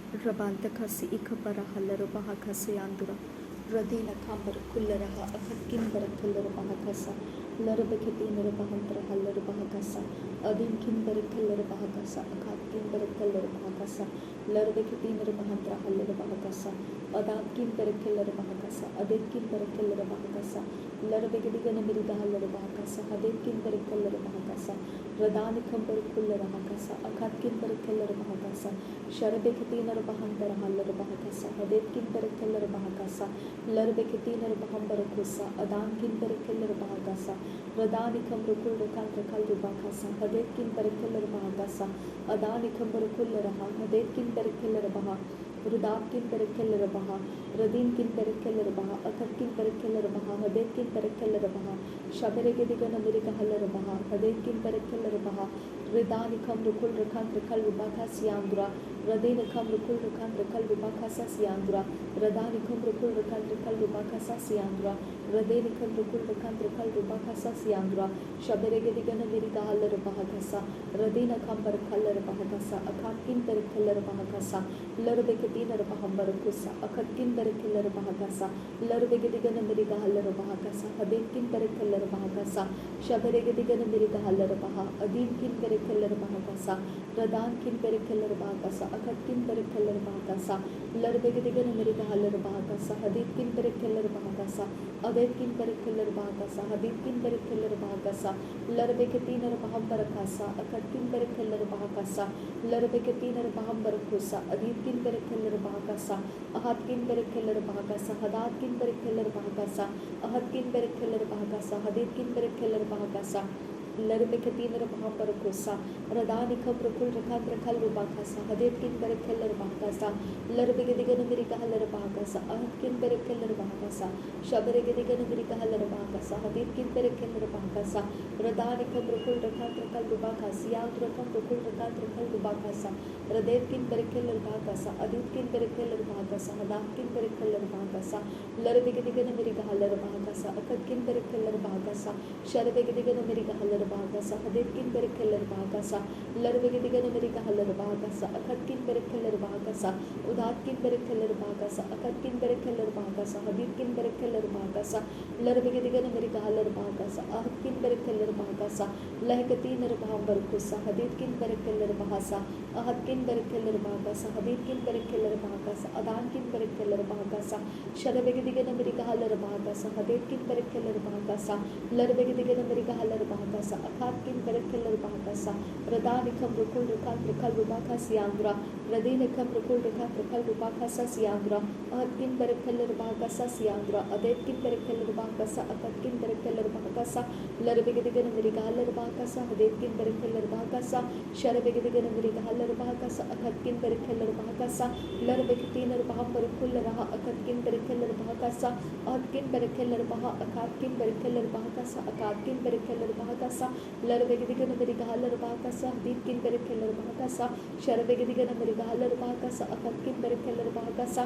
Rabantakaasi ikaparahallara bahakasa yandura. Radina kambara kullaraha akatkimbara kallara bahakasa. Larabakatinara bahantara hallara bahakasa. Adin kimbara kallara bahakasa. Akatkimbara kallara bahakasa. Larabakatinara bahantara hallara bahakasa. Adat kimbara kallara bahakasa. Adet kimbara kallara bahakasa. Larabakatigana mirida hallara bahakasa. Adet kimbara kallara bahakasa. Radani kambara kullara bahakasa. Akatkimbara kallara bahakasa. Sharabekatinara bahantara hallara bahakasa. Adet kimbara kallara bahakasa. Larabekatinara bahambara kusa. Adan kimbara kallara bahakasa. Radani kambara kullara kantra kalru bahakasa. Adet kimbara kallara bahakasa. Adani kambara kullara ha. Adet kimbara kallara bahakasa. Rudab kimbara kallara baha. Radin kimbara kallara baha. Akat kimbara kallara baha. Adet kimbara kallara baha. Shaberegedigana mirika hallara baha. Adet kimbara kallara baha. Ridani kamru kulra kantra kalru bahakasa yandura. Radina kamru kulra kantra kalru bahakasa siyandura. Radani kamru kulra kantra kalru bahakasa siyandura. Radini kamru kulra kantra kalru bahakasa siyandura. Shaberegedigana mirika hallara bahakasa. Radina kambara kallara bahakasa. Akat kimbara kallara bahakasa. Larabekatinara bahambara kusa. Akat kimbara kallara bahakasa. Larabekadigana mirika hallara bahakasa. Adet kimbara kallara bahakasa. Shaberegedigana mirika hallara baha. Adin kimbara kallara bahakasa. Radan kimbara kallara bahakasa. Akat kimbara kallara bahakasa. Larabekadigana mirika hallara bahakasa. Adet kimbara kallara bahakasa. Adet kimbara kallara bahakasa. Adet kimbara kallara bahakasa. Larabekatinara bahambara kasa. Akat kimbara kallara bahakasa. Larabekatinara bahambara kusa. Adit kimbara kallara bahakasa. Ahat kimbara kallara bahakasa. Hadat kimbara kallara bahakasa. Ahat kimbara kallara bahakasa. Adet kimbara kallara bahakasa. Larabekatinara bahambara kusa. Radani kamru kulra kantra kalru bahakasa. Adet kimbara kallara bahakasa. Larabekadigana mirika hallara bahakasa. Ahat kimbara kallara bahakasa. Shaberegedigana mirika hallara bahakasa. Adet kimbara kallara bahakasa. Radani kamru kulra kantra kalru bahakasa. Yandura kamru kulra kantra kalru bahakasa. Radet kimbara kallara bahakasa. Adet kimbara kallara bahakasa. Hadat kimbara kallara bahakasa. Larabekadigana mirika hallara bahakasa. Akat kimbara kallara bahakasa. Shaberegedigana mirika hallara bahakasa. Adet kimbara kallara bahakasa. Larabekadigana mirika hallara bahakasa. Akat kimbara kallara bahakasa. Udat kimbara kallara bahakasa. Akat kimbara kallara bahakasa. Adet kimbara kallara bahakasa. Larabekadigana mirika hallara bahakasa. Ahat kimbara kallara bahakasa. Lahekatinara bahambara kusa. Adet kimbara kallara bahasa. Ahat kimbara kallara bahakasa. Adet kimbara kallara bahakasa. Adan kimbara kallara bahakasa. Sharabegadigana mirika hallara bahakasa. Adet kimbara kallara bahakasa. Larabekadigana mirika hallara bahakasa. Akat kimbara kallara bahakasa. Radani kamru kulra kantra kalru bahakasa yandura. Radina kamru kulra kantra kalru bahakasa siyandura. Ahat kimbara kallara bahakasa siyandura. Adet kimbara kallara bahakasa. Akat kimbara kallara bahakasa. Larabekadigana mirika hallara bahakasa. Adet kimbara kallara bahakasa. Sharabegadigana mirika hallara bahakasa. Akat kimbara kallara bahakasa. Larabekatinara bahambara kullaraha. Akat kimbara kallara bahakasa. Ahat kimbara kallara baha. Akat kimbara kallara bahakasa. Akat kimbara kallara bahakasa. Larabekadigana mirika hallara bahakasa. Adet kimbara kallara bahakasa. Sharabegadigana mirika hallara bahakasa. Akat kimbara kallara bahakasa.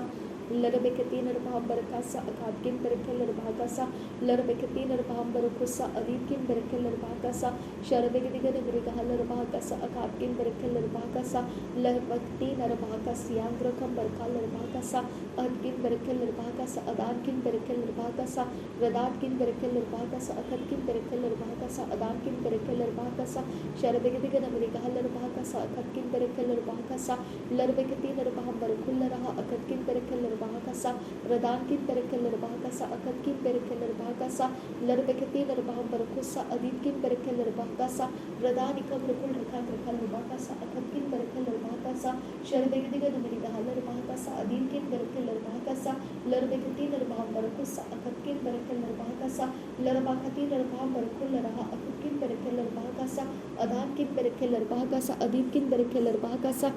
Larabekatinara bahambara kasa. Akat kimbara kallara bahakasa. Larabekatinara bahambara kusa. Adet kimbara kallara bahakasa. Sharabegadigana mirika hallara bahakasa. Akat kimbara kallara bahakasa. Larabekatinara bahakasa. Yandura kambara kallara bahakasa. Ahat kimbara kallara bahakasa. Adan kimbara kallara bahakasa. Radat kimbara kallara bahakasa. Akat kimbara kallara bahakasa. Adan kimbara kallara bahakasa. Sharabegadigana mirika hallara bahakasa. Akat kimbara kallara bahakasa. Larabekatinara bahambara kullaraha. Akat kimbara kallara bahakasa. Radan kimbara kallara bahakasa. Akat kimbara kallara bahakasa. Larabekatinara bahambara kusa. Adet kimbara kallara bahakasa. Radani kamru kulra kantra kalru bahakasa. Akat kimbara kallara bahakasa. Sharabegadigana mirika hallara bahakasa. Adet kimbara kallara bahakasa. Larabekatinara bahambara kusa. Akat kimbara kallara bahakasa. Larabakatinara bahambara kullaraha. Akat kimbara kallara bahakasa. Adan kimbara kallara bahakasa. Adet kimbara kallara bahakasa.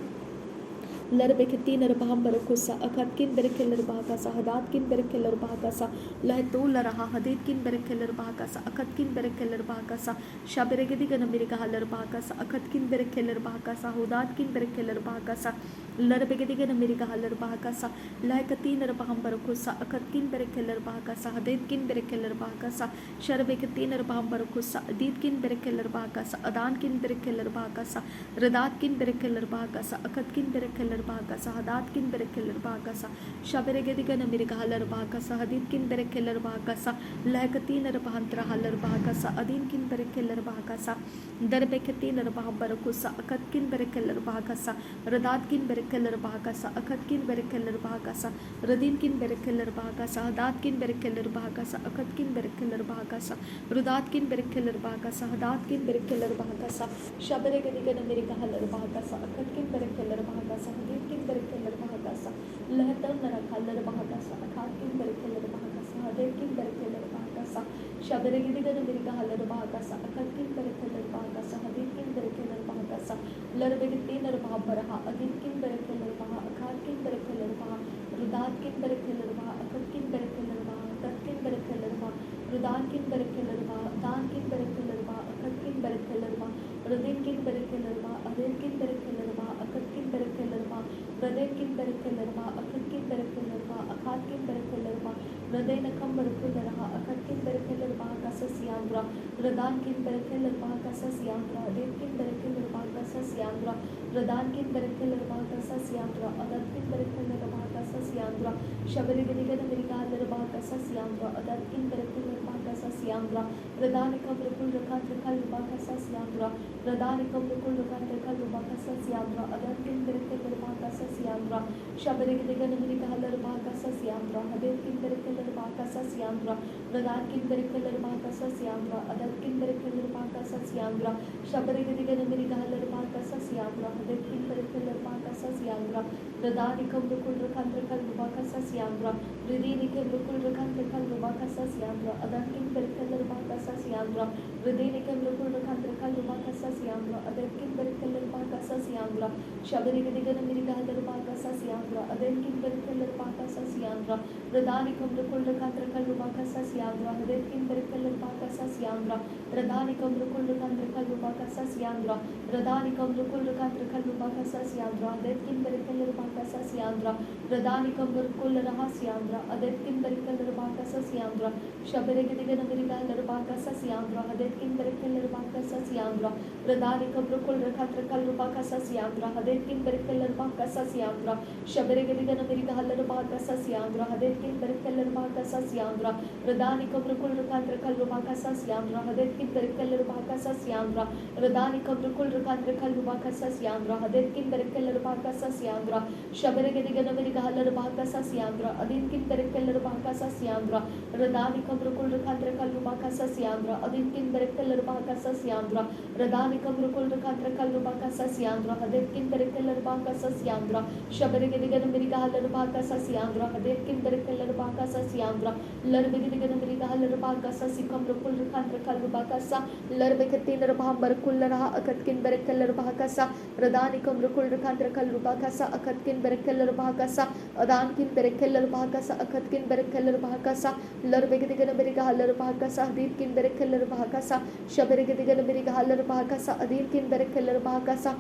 Larabekatinara bahambara kusa. Akat kimbara kallara bahakasa. Hadat kimbara kallara bahakasa. Lahetularaha. Adet kimbara kallara bahakasa. Akat kimbara kallara bahakasa. Shaberegadigana mirika hallara bahakasa. Akat kimbara kallara bahakasa. Hudat kimbara kallara bahakasa. Larbegedigan America Haller Bahakasa, Lakatin Rabahambarakusa, Akatkin Berekeller Bahakasa, Hadetkin Berekeller Bahakasa, Sharbekatin Rabahambarakusa, Aditkin Berekeller Bahakasa, Adankin Berekeller Bahakasa, Radatkin Berekeller Bahakasa, Akatkin Berekeller Bahakasa, Hadatkin Berekeller Bahakasa, Shaberegedigan America Haller Bahakasa, Haditkin Berekeller Bahakasa, Lakatin Rabahantra Haller Bahakasa, Adinkin Berekeller Bahakasa, Darbekatin Rabahambarakusa, Akatkin Berekeller Bahakasa, Radatkin Berekeller Bahakasa, Akatkin Berekeller Bahakasa, Radinkin Berekeller Bahakasa, Hadatkin Berekeller Bahakasa, Akatkin Berekeller Bahakasa, Rudatkin Berekeller Bahakasa, Hadatkin Berekeller Bahakasa, Shaberegedigan America Haller Bahakasa, Akatkin Berekeller Bahakasa, Haditkin Berekeller Bahakasa, Lahatan Narakallar Bahakasa, Akatkin Berekeller Bahakasa, Haditkin Berekeller Bahakasa, Shaberegedigan America Haller Bahakasa, Akatkin Berekeller Bahakasa, Haditkin Berekeller Bahakasa, Larbegitin Rabahambaraha, Aditkin Berekeller Baha, Akatkin Berekeller Baha, Rudatkin Berekeller Baha, Akatkin Berekeller Baha, Akatkin Berekeller Baha, Rudatkin Berekeller Baha, Dankin Berekeller Baha, Akatkin Berekeller Baha, Radinkin Berekeller Baha, Aditkin Berekeller Baha, Akatkin Berekeller Baha, Radinkin Berekeller Baha, Akatkin Berekeller Baha, Akatkin Berekeller Baha, Radinakam Berekeller Akatkin Berekeller Baha, Kasasiandra, Radankin Berekeller Baha, Kasasiandra, Aditkin Berekeller Baha, Kasasiandra, Radankin Berekeller Baha, Kasasiandra, Adatkin Berekeller Baha, Kasasiandra, Shaberegedigan America Haller Baha, Kasasiandra, Adatkin Berekeller Baha, Kasasiandra, Radanikam Rukul Rakan Rakal Baha, Kasasiandra, Radanikam Rukul Rakan Rakal Baha, Kasasiandra, Adatkin Berekeller Baha, Kasasiandra, Shaberegedigan America Haller Baha, Kasasiandra, Hadetkin Berekeller Baha, Kasasiandra, Radankin Berekeller Baha, Kasasiandra, Adatkin Berekeller Baha, Kasasiandra, Shaberegedigan America Haller Baha, Kasasiandra, Hadetkin Berekeller Baha, Kasasiandra, Radanikam Rukul Rakan Rakal Baha, Kasasiandra, Ridinikim Rukul Rakan Rakal Baha, Kasasiandra, Adatkin Berekeller Baha, Kasasiandra, Ridinikim Rukul Rakan Rakal Baha, Kasasiandra, Adatkin Berekeller Baha, Kasasiandra, Shaberegedigan America Haller Baha, Kasasiandra, Adatkin Berekeller Baha, Kasasiandra, Radanikam Rukul Rakan Rakal Baha, Kasasiandra, Adatkin Berekeller Baha, Kasasiandra, Radanikam Rukul Rakan Rakal Baha, Kasasiandra, Radanikam Rukul Rakan Rakal Baha, Kasasiandra, Adatkin Berekeller Baha, Kasasiandra, Radanikam Rukul Rahasiandra, Adatkin Berekeller Baha, Kasasiandra, Shaberegedigan America Haller Baha, Kasasiandra, Adatkin Berekeller Baha, Kasasiandra, Radanikam Rukul Rakan Rakal Baha, Kasasiandra, Adatkin Berekeller Baha, Kasasiandra, Shaberegedigan America Haller Baha, Kasasiandra, Adatkin Berekeller Baha, Kasasiandra, Radanikam Rukul Rakan Rakal Baha, Kasasiandra, Adatkin Berekeller Baha, Kasasiandra, Radanikam Rukul Rakan Rakal Baha, Kasasiandra, Adatkin Berekeller Baha, Kasasiandra, Shaberegedigan America Haller Baha, Kasasiandra, Adinkin Berekeller Baha, Kasasiandra, Radanikam Rukul Rakan Rakal Baha, Kasasiandra, Adinkin Berekeller Baha, Kasasiandra, Radanikam Rukul Rakan Rakal Baha, Kasasiandra, Adinkin Berekeller Baha, Kasasiandra, Shaberegedigan America Haller Baha, Kasasiandra, Adinkin Berekeller Baha, Kasasiandra, Larbegedigan America Haller Baha, Kasasikam Rukul Rakan Rakal Baha, Kasa, Larbeketin Rabahambarakull Raha, Akatkin Berekeller Baha, Kasa, Radanikam Rukul Rakan Rakal Baha, Kasa, Akatkin Berekeller Baha, Kasa, Adankin Berekeller Baha, Kasa, Akatkin Berekeller Baha, Kasa, Larbegedigan America Haller Baha, Kasa, Adinkin Berekeller Baha, Kasa, Shaberegedigan America Haller Baha, Kasa, Adinkin Berekeller Baha, Kasa,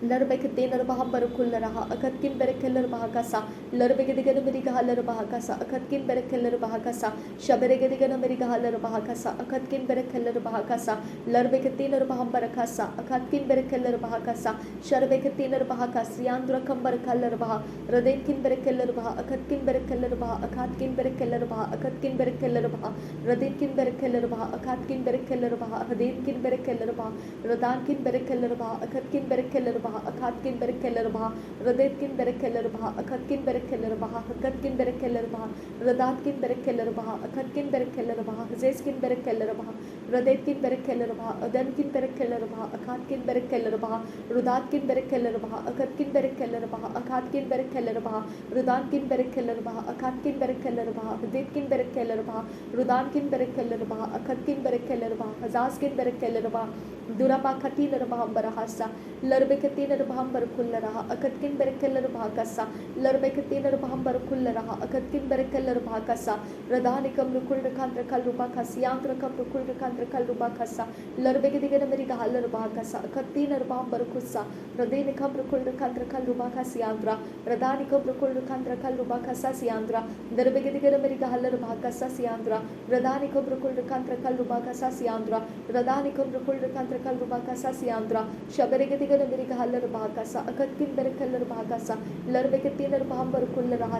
Larbekatin Rabahambarakull Raha, Akatkin Berekeller Baha, Kasa, Larbegedigan America Haller Baha, Kasa, Akatkin Berekeller Baha, Kasa, Shaberegedigan America Haller Baha, Kasa, Akatkin Berekeller Baha, Kasa, Larbekatin Rabahambarakasa, Akatkin Berekeller Baha, Kasa, Sharbekatin Rabaha, Kasiandra Kambarakaller Baha, Radinkin Berekeller Baha, Akatkin Berekeller Baha, Akatkin Berekeller Baha, Akatkin Berekeller Baha, Radinkin Berekeller Baha, Akatkin Berekeller Baha, Hadinkin Berekeller Baha, Radankin Berekeller Baha, Akatkin Berekeller Baha, Akatkin Berekeller Baha, Radetkin Berekeller Baha, Akatkin Berekeller Baha, Akatkin Berekeller Baha, Radatkin Berekeller Baha, Akatkin Berekeller Baha, Zeskin Berekeller Baha, Radetkin Berekeller Baha, Adankin Berekeller Baha, Akatkin Berekeller Baha, Rudatkin Berekeller Baha, Akatkin Berekeller Baha, Akatkin Berekeller Baha, Rudankin Berekeller Baha, Akatkin Berekeller Baha, Radetkin Berekeller Baha, Rudankin Berekeller Baha, Akatkin Berekeller Baha, Hazaskin Berekeller Baha, Duraba Katin Rabahambara Hasa, Larbekati तीनर बहंबर खुल रहा अकतकिन बेरकेलर भाकसा लरबेक तीनर बहंबर खुल रहा अकतकिन बेरकेलर भाकसा रदानि कम रुकुल रखांत्र कल रुबा खसियांत्र कम रुकुल रखांत्र कल रुबा खसा लरबेक दिगन मेरी गहलर भाकसा अकतीनर बहंबर खुस्सा रदेनि कम रुकुल रखांत्र कल रुबा खसियांत्र रदानि कम रुकुल रखांत्र कल रुबा खसा सियांत्र दरबेक दिगन मेरी गहलर भाकसा सियांत्र रदानि कम रुकुल रखांत्र कल रुबा खसा सियांत्र रदानि कम रुकुल रखांत्र कल रुबा खसा सियांत्र शबरेक दिगन मेरी गहलर भाकसा अकतकिन बेरकेलर भाकसा लरबेक तीनर बहंबर खुल रहा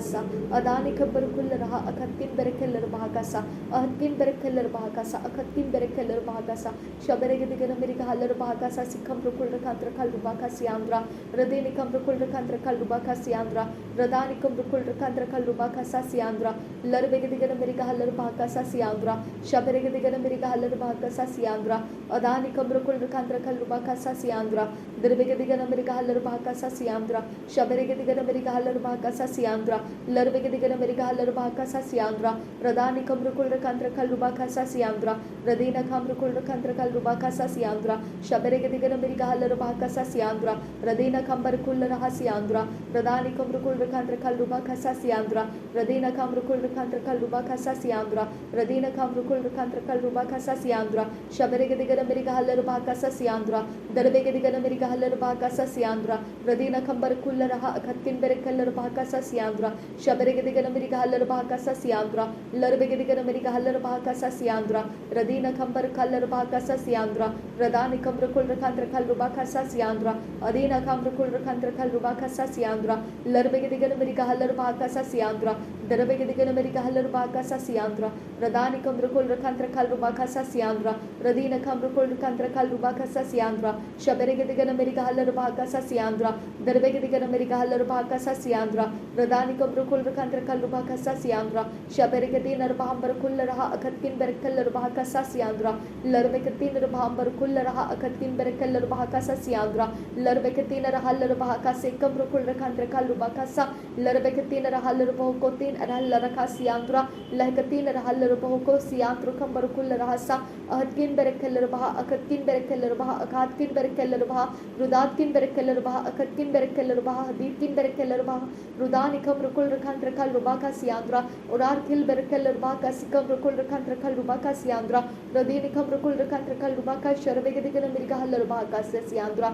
अदानि खबर खुल रहा अकतकिन बेरकेलर भाकसा अहतकिन बेरकेलर भाकसा अकतकिन बेरकेलर भाकसा शबरेक दिगन मेरी गहलर भाकसा सिखम रुकुल रखांत्र कल रुबा खसियांत्र रदेनि कम रुकुल रखांत्र कल रुबा खसियांत्र रदानि कम रुकुल रखांत्र कल रुबा खसा सियांत्र लरबेक दिगन मेरी गहलर भाकसा सियांत्र शबरेक दिगन मेरी गहलर भाकसा सियांत्र अदानि कम रुकुल रखांत्र कल रुबा खसा सियांत्र दरबेक दिगन मेरी गहलर भाकसा सियांत्र शबरेक दिगन मेरी गहलर भाकसा सियांत्र लरबेक दिगन मेरी गहलर भाकसा सियांत्र रदानि कम रुकुल रखांत्र कल रुबा खसा सियांत्र रदीना कम रुकुल रखांत्र कल रुबा खसा सियांत्र शबरेक दिगन मेरी गहलर भाकसा सियांत्र रदीना खंबर खुल रहा सियांत्र रदानि कम रुकुल रखांत्र कल रुबा खसा सियांत्र रदीना कम रुकुल रखांत्र कल रुबा खसा सियांत्र रदीना कम रुकुल रखांत्र कल रुबा खसा सियांत्र शबरेक दिगन मेरी गहलर भाकसा सियांत्र दरबेक दिगन मेरी गहलर भाकसा सियांत्र रदीना खंबर खुल रहा अकतकिन बेरकेलर भाकसा सियांत्र शबरेक दिगन मेरी गहलर भाकसा सियांत्र लरबेक दिगन मेरी गहलर भाकसा सियांत्र रदीना खंबर कलर भाकसा सियांत्र रदानि कम रुकुल रखांत्र कल रुबा खसा सियांत्र अदीना कम रुकुल रखांत्र कल रुबा खसा सियांत्र लरबेक दिगन मेरी गहलर भाकसा सियांत्र दरबेक दिगन मेरी गहलर भाकसा सियांत्र रदानि कम रुकुल रखांत्र कल रुबा खसा सियांत्र रदीना कम रुकुल रखांत्र कल रुबा खसा सियांत्र शबरेक दिगन मेरी गहलर भाकसा सियांत्र दरबेक दिगन मेरी गहलर भाकसा सियांत्र रदानि कम रुकुल रखांत्र कल रुबा खसा सियांत्र शबरेक तीनर बहंबर खुल रहा अकतकिन बेरकेलर भाकसा सियांत्र लरबेक तीनर बहंबर खुल रहा अकतकिन बेरकेलर भाकसा सियांत्र लरबेक तीनर हलर भाकसा कम रुकुल रखांत्र कल रुबा खसा लरबेक तीनर हलर बहुको तीन अरहल रखा सियांत्र लहक तीनर हलर बहुको सियांत्र खंबर खुल रहा सा अहतकिन बेरकेलर बहा अकतकिन बेरकेलर बहा अकातकिन बेरकेलर बहा रुदातकिन बेरकेलर बहा अकतकिन बेरकेलर बहा हदीतकिन बेरकेलर बहा रुदानि कम रुकुल रखांत्र कल रुबा का सियांत्र उरार किल बेरकेलर बहा का सिकम रुकुल रखांत्र कल रुबा का सियांत्र रदीनि कम रुकुल रखांत्र कल रुबा का शरबेक दिगन मेरी गहलर बहा का सियांत्र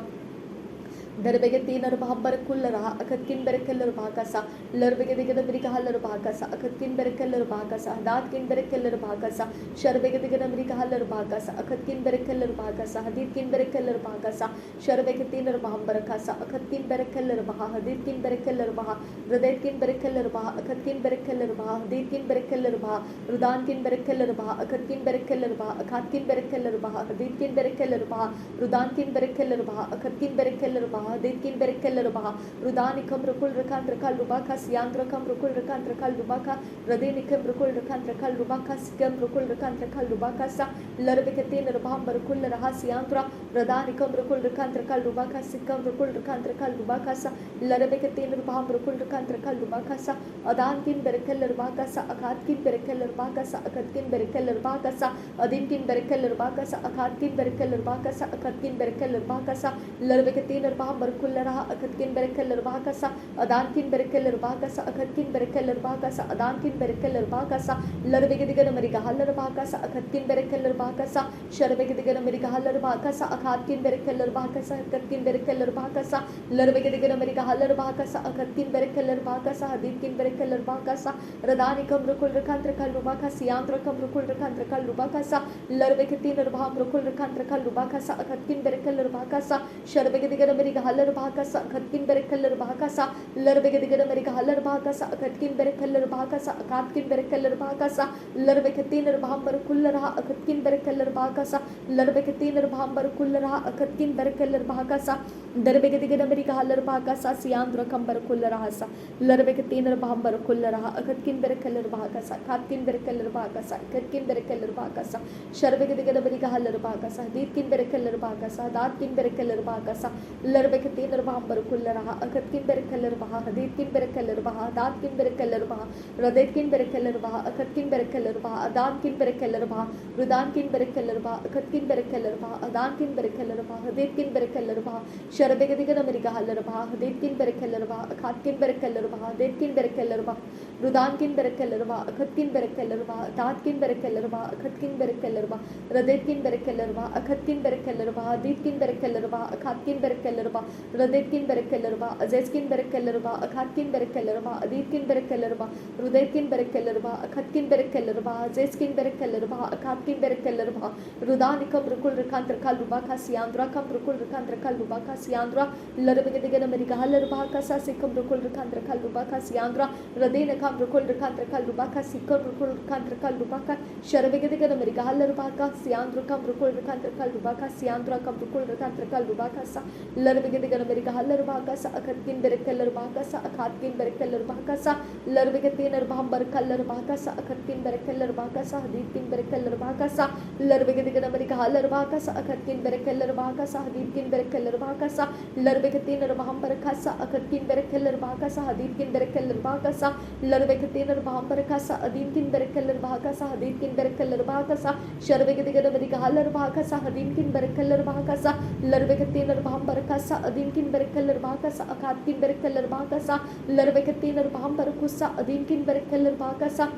दरबेक तीनर बहंबर खुल रहा अकतकिन बेरकेलर भाकसा लरबेक दिगन मेरी गहलर भाकसा अकतकिन बेरकेलर भाकसा दातकिन बेरकेलर भाकसा शरबेक दिगन मेरी गहलर भाकसा अकतकिन बेरकेलर भाकसा हदीतकिन बेरकेलर भाकसा शरबेक तीनर बहंबर खसा अकतकिन बेरकेलर बहा हदीतकिन बेरकेलर बहा रदेतकिन बेरकेलर बहा अकतकिन बेरकेलर बहा हदीतकिन बेरकेलर बहा रुदानकिन बेरकेलर बहा अकतकिन बेरकेलर बहा अकातकिन बेरकेलर बहा हदीतकिन बेरकेलर बहा रुदानकिन बेरकेलर बहा अकतकिन बेरकेलर बहा हदीतकिन बेरकेलर बहा रुदानि कम रुकुल रखांत्र कल रुबा का सियांत्र कम रुकुल रखांत्र कल रुबा का रदीनि कम रुकुल रखांत्र कल रुबा का सिकम रुकुल रखांत्र कल रुबा का सा लरबेक तीनर बहंबर खुल रहा सियांत्र रदानि कम रुकुल रखांत्र कल रुबा का सिकम रुकुल रखांत्र कल रुबा का सा लरबेक तीनर बहंबर रुकुल रखांत्र कल रुबा का सा अदानकिन बेरकेलर बहा का सा अकातकिन बेरकेलर बहा का सा अकतकिन बेरकेलर बहा का सा अदीनकिन बेरकेलर बहा का सा अकातकिन बेरकेलर बहा का सा अकतकिन बेरकेलर बहा का सा लरबेक तीनर बहंबर खुल रहा अकतकिन बेरकेलर बहा का सा अदानकिन बेरकेलर बहा का सा अकतकिन बेरकेलर बहा का सा अदानकिन बेरकेलर बहा का सा लरबेक दिगन मेरी गहलर बहा का सा अकतकिन बेरकेलर बहा का सा शरबेक दिगन मेरी गहलर बहा का सा अकातकिन बेरकेलर बहा का सा अकतकिन बेरकेलर बहा का सा लरबेक दिगन मेरी गहलर बहा का सा अकतकिन बेरकेलर बहा का सा हदीतकिन बेरकेलर बहा का सा रदानि कम रुकुल रखांत्र कल रुबा का सियांत्र कम रुकुल रखांत्र कल रुबा का सा लरबेक तीनर बहंबर रुकुल रखांत्र कल रुबा का सा अकतकिन बेरकेलर बहा का सा शरबेक दिगन मेरी गहलर बहा का सा अकतकिन बेरकेलर बहा का सा लरबेक दिगन मेरी गहलर बहा का सा अकतकिन बेरकेलर बहा का सा अकातकिन बेरकेलर बहा का सा लरबेक तीनर बहंबर खुल रहा अकतकिन बेरकेलर बहा का सा लरबेक तीनर बहंबर खुल रहा अकतकिन बेरकेलर बहा का सा दरबेक दिगन मेरी गहलर बहा का सा सियांत्र खंबर खुल रहा सा लरबेक तीनर बहंबर खुल रहा अकतकिन बेरकेलर बहा का सा अकातकिन बेरकेलर बहा का सा अकतकिन बेरकेलर बहा का सा शरबेक दिगन मेरी गहलर बहा का सा हदीतकिन बेरकेलर बहा का सा दातकिन बेरकेलर बहा का सा लरबेक Larbekati Narbambar Kullaraha, Akatkin Berkelerbaha, Haditkin Berkelerbaha, Datkin Berkelerbaha, Radetkin Berkelerbaha, Akatkin Berkelerbaha, Adankin Berkelerbaha, Rudankin Berkelerbaha, Akatkin Berkelerbaha, Adankin Berkelerbaha, Haditkin Berkelerbaha, Sharabegadigan America Halarbaha, Haditkin Berkelerbaha, Akatkin Berkelerbaha, Detkin Berkelerbaha, Rudankin Berkelerbaha, Akatkin Berkelerbaha, Datkin Berkelerbaha, Akatkin Berkelerbaha, Radetkin Berkelerbaha, Akatkin Berkelerbaha, Ditkin Berkelerbaha, Akatkin Berkelerbaha, Radetkin Berkelerbaha, Azeskin Berkelerbaha, Akatkin Berkelerbaha, Aditkin Berkelerbaha, Rudetkin Berkelerbaha, Akatkin Berkelerbaha, Azeskin Berkelerbaha, Akatkin Berkelerbaha, Rudanikam Rukul Rikantraka Lubaka Siandra Kam Rukul Rikantraka Lubaka Siandra, Larabegadigan America Halarbaha Sikam Rukul Rikantraka Lubaka Siandra, Radena Kam Rukul Rikantraka Lubaka Sikam Rukul Rikantraka Lubaka, Sharabegadigan America Halarbaka, Siandra Kam Rukul Rikantraka Lubaka, Siandra Kam Rukul Rikantraka Lubaka, Larabegadigan America Halarbaka, Akatkin Berkelerbaha, Akatkin Berkelerbaha, Larabagatin Arbambar Kalarbaka, Akatkin Berkelerbaha, Haditkin Berkelerbaha, Larabagadigan America Halarbaka, Akatkin Berkelerbaha, Haditkin Berkelerbaha, Larabagatin Arbambaraka, Akatkin Berkelerbaha, Haditkin Berkelerbaha, Larabagatin Arbambaraka, Adinkin Berkelerbaha, Haditkin Berkelerbaha, Sharabagadigan America Halarbaka, Hadinkin Berkelerbaha, Larabagatin Arbambaraka, Adinkin Berkelerbaha, Akatkin Berkelerbaha, Larabagatin Arbambaraka, Adinkin Berkelerbaha,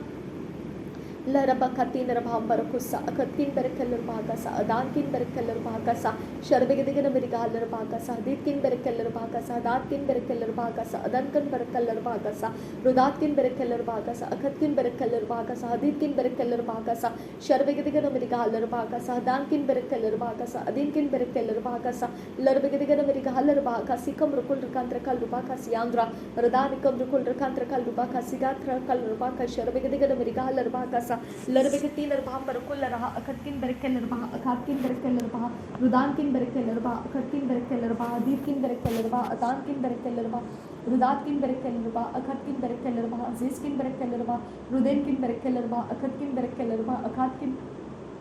Larabakatin Rabambarakusa, Akatkin Berkelerbaha, Adankin Berkelerbaha, Sharabegadigan America Halarbaha, Ditkin Berkelerbaha, Datkin Berkelerbaha, Adankan Berkelerbaha, Rudatkin Berkelerbaha, Akatkin Berkelerbaha, Haditkin Berkelerbaha, Sharabegadigan America Halarbaha, Dankin Berkelerbaha, Adinkin Berkelerbaha, Larabegadigan America Halarbaha, Sikam Rukul Rikantraka Lubaka, Siandra, Radanikam Rukul Rikantraka Lubaka, Sigatra Kalarbaka, Sharabegadigan America Halarbaha, Larabagatin Arbambar Kullaraha, Akatkin Berkelerbaha, Akatkin Berkelerbaha, Rudankin Berkelerbaha, Akatkin Berkelerbaha, Ditkin Berkelerbaha, Adankin Berkelerbaha, Rudatkin Berkelerbaha, Akatkin Berkelerbaha, Ziskin Berkelerbaha, Rudenkin Berkelerbaha, Akatkin Berkelerbaha, Akatkin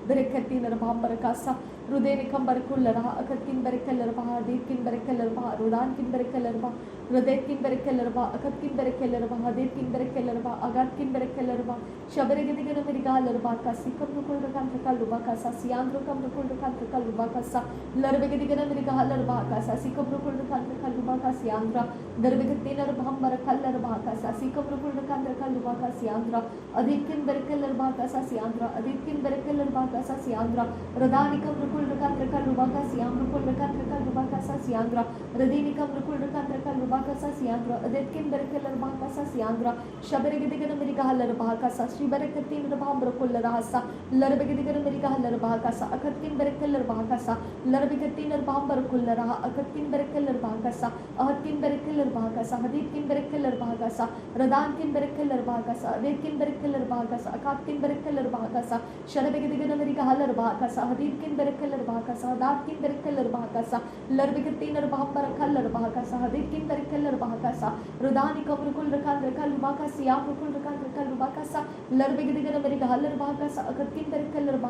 Berekatin Arbambarakasa, Rudenikam Barkullaraha, Akatkin Berkelerbaha, Ditkin Berkelerbaha, Rudankin Berkelerbaha, Radetkin Berkelerbaha, Akatkin Berkelerbaha, Ditkin Berkelerbaha, Agatkin Berkelerbaha, Shabaragadigan America Larbaka, Sikam Rukul Rikantraka Lubaka, Siandrukam Rukul Rikantraka Lubaka, Larabagadigan America Larbaka, Sikam Rukul Rikantraka Lubaka, Siandra, Darbagatin Arbambaraka Larbaka, Sikam Rukul Rikantraka Lubaka, Siandra, Aditkin Berkelerbaha, Siandra, Aditkin Berkelerbaha, Siandra, Radanikam Rukul Rikantraka Lubaka, Siam Rukul Rikantraka Lubaka, Siandra, Radinikam Rukul Rikantraka Lubaka, Siandra, Aditkin Berkelerbaha, Siandra, Shabaragadigan America Halarbaha, Shibarakatin Rabambrakullaraha, Larabagadigan America Halarbaha, Akatkin Berkelerbaha, Larabagatin Arbambrakullaraha, Akatkin Berkelerbaha, Ahatkin Berkelerbaha, Haditkin Berkelerbaha, Radankin Berkelerbaha, Aditkin Berkelerbaha, Akatkin Berkelerbaha, Sharabagadigan America Halarbaha, Haditkin Berkelerbaha, Datkin Berkelerbaha, Larabagatin Arbambrakullaraha, Haditkin Berkelerbaha, Rudanikam Rukul Rikantraka Lubaka, Siam Rukul Rikantraka Lubaka, Larabagadigan America Halarbaha, Akatkin Berkelerbaha,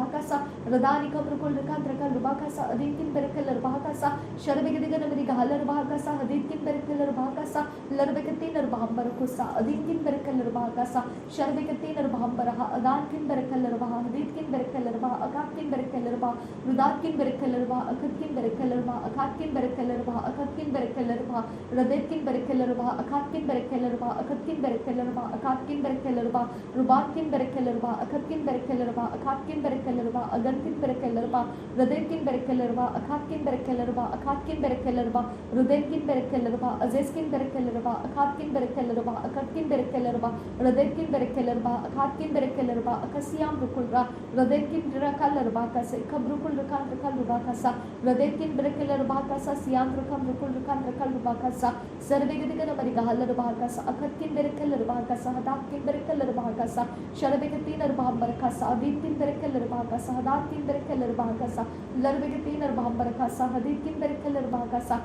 Radanikam Rukul Rikantraka Lubaka, Adinkin Berkelerbaha, Sharabagadigan America Halarbaha, Haditkin Berkelerbaha, Larabagatin Arbambrakusa, Adinkin Berkelerbaha, Sharabagatin Arbambaraha, Adankin Berkelerbaha, Haditkin Berkelerbaha, Akatkin Berkelerbaha, Rudatkin Berkelerbaha, Akatkin Berkelerbaha, Akatkin Berkelerbaha, Akatkin Berkelerbaha, Radetkin Berkelerbaha, Akatkin Berkelerbaha, Akatkin Berkelerbaha, Akatkin Berkelerbaha, Rubatkin Berkelerbaha, Akatkin Berkelerbaha, Akatkin Berkelerbaha, Agantin Berkelerbaha, Radetkin Berkelerbaha, Akatkin Berkelerbaha, Akatkin Berkelerbaha, Rudenkin Berkelerbaha, Azeskin Berkelerbaha, Akatkin Berkelerbaha, Akatkin Berkelerbaha, Radetkin Berkelerbaha, Akatkin Berkelerbaha, Akasiam Rukulra, Radetkin Rakalarbaha, Kabrukul Rakantraka Lubaka, Radetkin Berkelerbaha, Siam Rukam Rukul Rakantraka Lubaka, Sarvegadigan America Halarbaha, Akatkin Berkelerbaha, Hadakkin Berkelerbaha, Sharabagatin Arbambaraka, Aditkin Berkelerbaha, Hadakkin Berkelerbaha, Larabagatin Arbambaraka, Haditkin Berkelerbaha,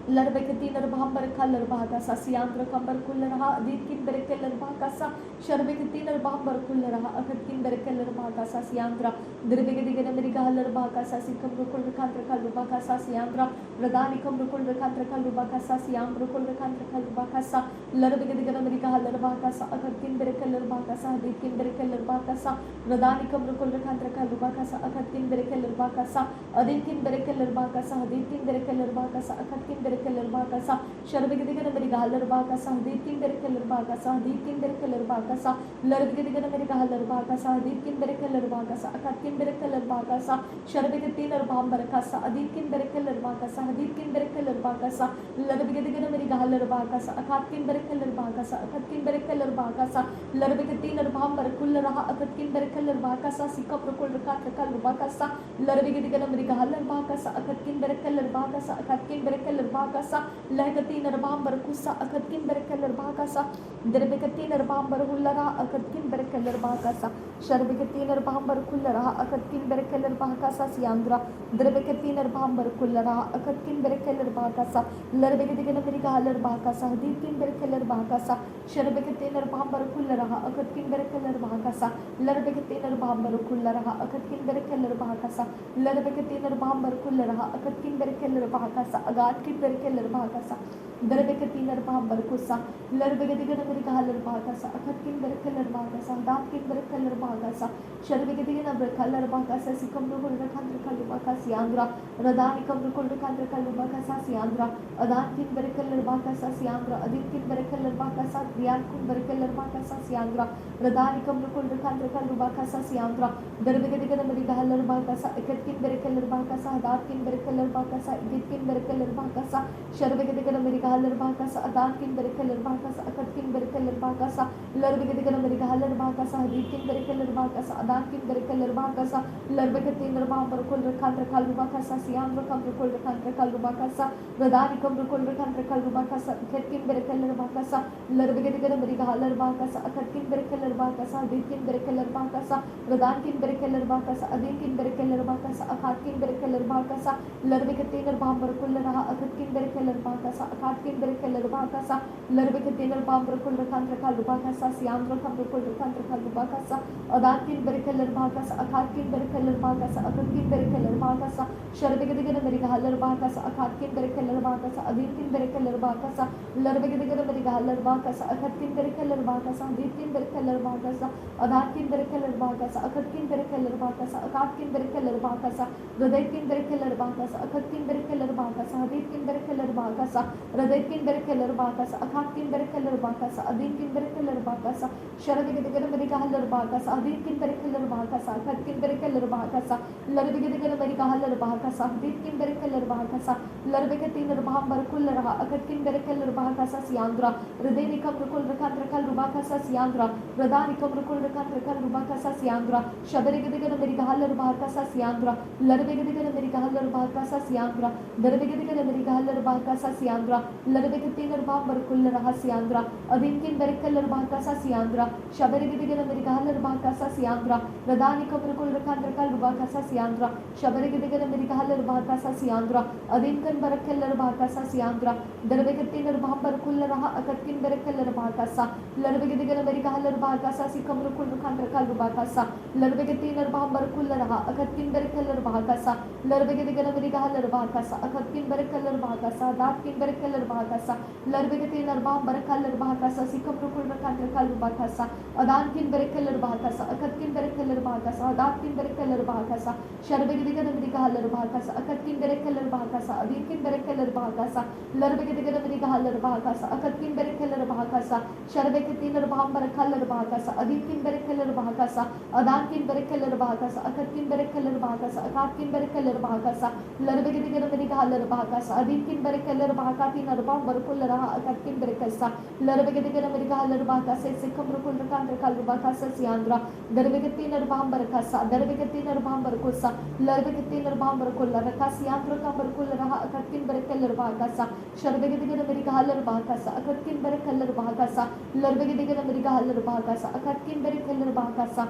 Larbekati Narbhambar Kalar Bahakasa, Siandra Kambar Kularaha, Dikin Berekeller Bahakasa, Sharbekati Narbhambar Kularaha, Akatin Berekeller Bahakasa, Siandra, Dirbegadi America Haller Bahakasa, Sikam Rukul Kantra Kalubakasa, Siandra, Radani Kam Rukul Kantra Kalubakasa, Siam Rukul Kantra Kalubakasa, Larbegadi America Haller Bahakasa, Akatin Berekeller Bahakasa, Dikin Berekeller Bahakasa, Radani Kam Rukul Kantra Kalubakasa, Akatin Berekeller Bahakasa, Adikin Berekeller Bahakasa, Dikin Berekeller Bahakasa, Akatin Berekeller Bahakasa, Sharbegadigan America Haller Bahakasa, Dikin Berekeller Bahakasa, Dikin Berekeller Bahakasa, Larbegadigan America Haller Bahakasa, Dikin Berekeller Bahakasa, Akatin Berekeller Bahakasa, Sharbegadigan Bambarakasa, Adikin Berekeller Bahakasa, Dikin Berekeller Bahakasa, Larbegadigan America Haller Bahakasa, Akatin Berekeller Bahakasa, Akatin Berekeller Bahakasa, Larbegadigan Bambarakullaraha, Akatin Berekeller Bahakasa, Sikaprakul Rakakal Bahakasa, Larbegadigan America Haller Bahakasa, Akatin Berekeller Bahakasa, Akatin Berekeller Bahakasa, Lahgatin Arbambar Kusa, Akatin Berekeller Bahakasa, Derbekatin Arbambar Hullara, Akatin Berekeller Bahakasa, Sharbekatin Arbambar Kullara, Akatin Berekeller Bahakasa, Siandra, Derbekatin Arbambar Kullara, Akatin Berekeller Bahakasa, Larbekatin America Haller Bahakasa, Dikin Berekeller Bahakasa, Sharbekatin Arbambar Kullara, Akatin Berekeller Bahakasa, Larbekatin Arbambar Kullara, Akatin Berekeller Bahakasa, Larbekatin Arbambar Kullara, Akatin Berekeller Bahakasa, Agatin Berekeller Bahakasa, Derbekatin Arbambar Kusa, Larbekatin America Haller Bahakasa, Akatin Berekeller Bahakasa, Dakin Berekeller Bahakasa, Sharbekatin Berekeller Bahakasa, Sikam Rukul Kantra Kalubakasa, Siandra, Radanikam Rukul Kantra Kalubakasa, Siandra, Adakin Berekeller Bahakasa, Siandra, Adikin Berekeller Bahakasa, Diankun Berekeller Bahakasa, Siandra, Radanikam Rukul Kantra Kalubakasa, Siandra, Derbekatin America Haller Bahakasa, Akatin Berekeller Bahakasa, Dakin Berekeller Bahakasa, Dikin Berekeller Bahakasa, Sharbekatin America Haller Bahakasa, Adakin Berekeller Bahakasa, Akatin Berekeller Bahakasa, Larbekatin America Haller Bahakasa, Dikin Berekeller Bahakasa, Adakin Berekeller Bahakasa, Larbekatin Arbambar Kul Kantra Kalubakasa, Siandra Kam Rukul Kantra Kalubakasa, Radanikam Rukul Kantra Kalubakasa, Akatin Berekeller Bahakasa, Larbekatin America Haller Bahakasa, Akatin Berekeller Bahakasa, Dikin Berekeller Bahakasa, Radakin Berekeller Bahakasa, Adikin Berekeller Bahakasa, Akatin Berekeller Bahakasa, Larbekatin Arbambar Kullara, Akatin Berekeller Bahakasa, Akatin Berekeller Bahakasa, Larbekatin Arbambar Kul Kantra Kalubakasa, Siandra Kam Rukul Kantra Kalubakasa, Adakin Berekeller Bahakasa, Akatin Berekeller Bahakasa, Akatin Berekeller Bahakasa, Sharbekatin America Haller Bahakasa, Akatin Berekeller Bahakasa, Adikin Berekeller Bahakasa, Larbekatin America Haller Bahakasa, Akatin Berekeller Bahakasa, Adikin Berekeller Bahakasa, Adakin Berekeller Bahakasa, Akatin Berekeller Bahakasa, Akatin Berekeller Bahakasa, Radakin Berekeller Bahakasa, Akatin Berekeller Bahakasa, Adikin Berekeller Bahakasa, Radakin Berekeller Bahakasa, Akatin Berekeller Bahakasa, Adikin Berekeller Bahakasa, Sharbekatin America Haller Bahakasa, Adikin Berekeller Bahakasa, Akatin Berekeller Bahakasa, Larbekatin America Haller Bahakasa, Adikin Berekeller Bahakasa, Larbekatin Arbambar Kullara, Akatin Berekeller Bahakasa, Siandra, Radanikam Rukul Kantra Kalubakasa, Siandra, Radanikam Rukul Kantra Kalubakasa, Siandra, Shabekatin America Haller Bahakasa, Siandra, Larbekatin America Haller Bahakasa, Siandra, Derbekatin America Haller Bahakasa, Siandra, Larbekatin Arbambar Kullara, Siandra, Adinkin Berekeller Bahakasa, Siandra, Shabekatin America Haller Bahakasa, Siandra, Radanikam Rukul Kantra Kalubakasa, Siandra, Shabekatin America Haller Bahakasa, Siandra, Adinkan Berekeller Bahakasa, Siandra, Derbekatin Arbambar Kullara, Akatin Berekeller Bahakasa, Larbekatin America Haller Bahakasa, Sikam Rukul Kantra Kalubakasa, Larbekatin Arbambar Kullara, Akatin Berekeller Bahakasa, Larbekatin America Haller Bahakasa, Akatin Berekeller Bahakasa, Dakin Berekeller Bahakasa, Larbekatin Arbambar Kaller Bahakasa, Sikam Rukul Kantra Kalubakasa, Adankin Berekeller Bahakasa, Akatin Berekeller Bahakasa, Dakin Berekeller Bahakasa, Sharbekatin America Haller Bahakasa, Akatin Berekeller Bahakasa, Adikin Berekeller Bahakasa, Larbekatin America Haller Bahakasa, Akatin Berekeller Bahakasa, Sharbekatin Arbambar Kaller Bahakasa, Adikin Berekeller Bahakasa, Adankin Berekeller Bahakasa, Akatin Berekeller Bahakasa, Akatin Berekeller Bahakasa, Larbekatin America Haller Bahakasa, Adikin Berekeller Bahakatin Arbambar Kullara, Akatin Berekasa, Larbekatin America Haller Bahakasa, Sikam Rukul Kantra Kalubakasa, Siandra, Derbekatin Arbambar Kasa, Derbekatin Arbambar Kusa, Larbekatin Arbambar Kullara, Siandra Kambar Kullara, Akatin Berekeller Bahakasa, Sharbekatin America Haller Bahakasa, Akatin Berekeller Bahakasa, Larbekatin America Haller Bahakasa, Akatin Berekeller Bahakasa,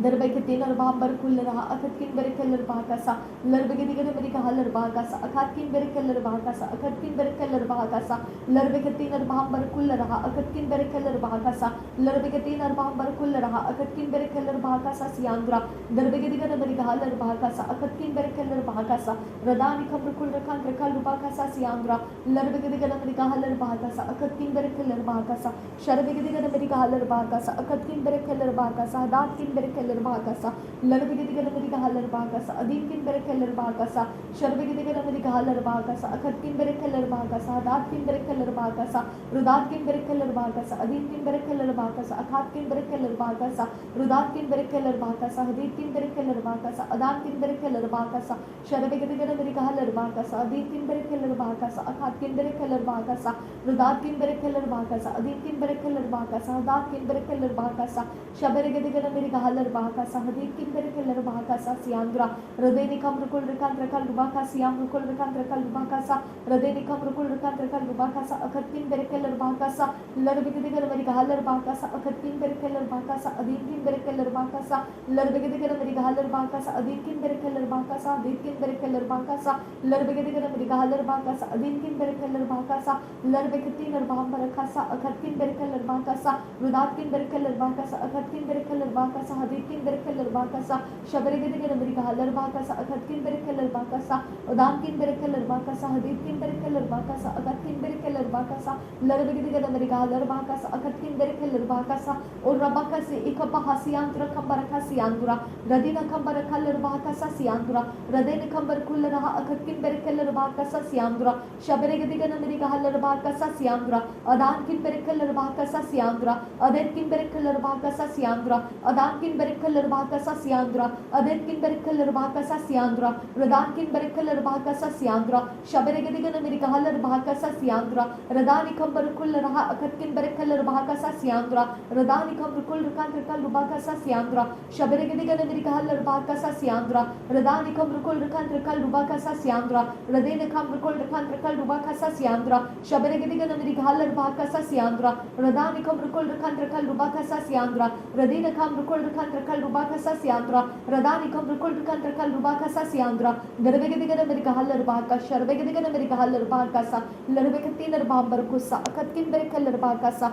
Darbeketiner Bamber Kulera, Akatkin Berekeller Bakasa, Larbegedigan America Haller Bakasa, Akatkin Berekeller Bakasa, Akatkin Berekeller Bakasa, Larbeketiner Bamber Kulera, Akatkin Berekeller Bakasa, Larbeketiner Bamber Kulera, Akatkin Berekeller Bakasa, Siandra, Darbegedigan America Haller Bakasa, Akatkin Berekeller Bakasa, Radani Kamrukulrakan Rekal Bakasa, Siandra, Larbegedigan America Haller Bakasa, Akatkin Berekeller Bakasa, Sharabegedigan America Haller Bakasa, Akatkin Berekeller Bakasa, Datkin Berekeller Bakasa, Larbegedigan America Haller Bakasa, Adinkin Berekeller Bakasa, Sharabegedigan America Haller Bakasa, Akatkin Berekeller Bakasa, Datkin Berekeller Bakasa, Rudatkin Berekeller Bakasa, Adinkin Berekeller Bakasa, Akatkin Berekeller Bakasa, Rudatkin Berekeller Bakasa, Haditkin Berekeller Bakasa, Adankin Berekeller Bakasa, Sharabegedigan America Haller Bakasa, Adinkin Berekeller Bakasa, Akatkin Berekeller Bakasa, Rudatkin Berekeller Bakasa, Adinkin Berekeller Bakasa, Datkin Berekeller Bakasa, Shaberegedigan America Haller Bakasa, Haditkin Berekeller Bakasa, Siandra, Radenikam Rukul Rekan Rekal Rubaka, Siam Rukul Rekan Rekal Rubakasa, Radenikam Rukul Rekan Rekal Rubakasa, Akatkin Berekeller Bakasa, Larbegedigan America Haller Bakasa, Akatkin Berekeller Bakasa, Adinkin Berekeller Bakasa, Larbegedigan America Haller Bakasa, Adinkin Berekeller Bakasa, Adinkin Berekeller Bakasa, Larbegedigan America Haller Bakasa, Adinkin Berekeller Bakasa, Larbeketiner Bambarakasa, Akatkin Berekeller Bakasa, Rudatkin Berekeller Bakasa, Akatkin Berekeller Bakasa, Haditkin Berekeller Bakasa, Shaberegedigan America Haller Bakasa, Akatkin Berekeller Bakasa, Udankin Berekeller Bakasa, Haditkin Berekeller Bakasa, Akatkin Berekeller Bakasa, Larbegedigan America Haller Bakasa, Akatkin Berekeller Bakasa, Urabakasi Ikapaha Siandra Kambaraka Siandura, Radina Kambarakaller Bakasa Siandura, Radena Kambar Kulleraha, Akatkin Berekeller Bakasa Siandura, Shaberegedigan America Haller Bakasa Siandura, Adankin Berekeller Bakasa Siandura, Adetkin Berekeller Bakasa Siandura, Adankin Berekeller Bakasa Siandura, Adetkin Berekeller Bakasa Siandura, Radankin Berekeller Bakasa Siandura, Shaberegedigan America Haller Bakasa Siandura, Radani Kambar Kulleraha, Akatkin Berekeller Bakasa Siandura, Radani Kambar Kullerakan Rekal Bakasa Siandura, Shaberegedigan America Haller Bakasa Siandura, Radani Kambar Kullerakan Rekal Bakasa Siandura, Radena Kambar Kullerakan Rekal Bakasa Siandura, Shaberegedigan America Haller Bakasa Siandura, Radani Kambar Kullerakan Rekal Bakasa Siandura, Radina Kambar Kullerakan Rekal Bakasa Siandura, Radani Kambar Kullerakan Rekal Bakasa Siandura, Darbegedigan America Haller Bakasa, Sharabegedigan America Haller Bakasa, Larbeketiner Bambar Kusa, Akatkin Berekeller Bakasa,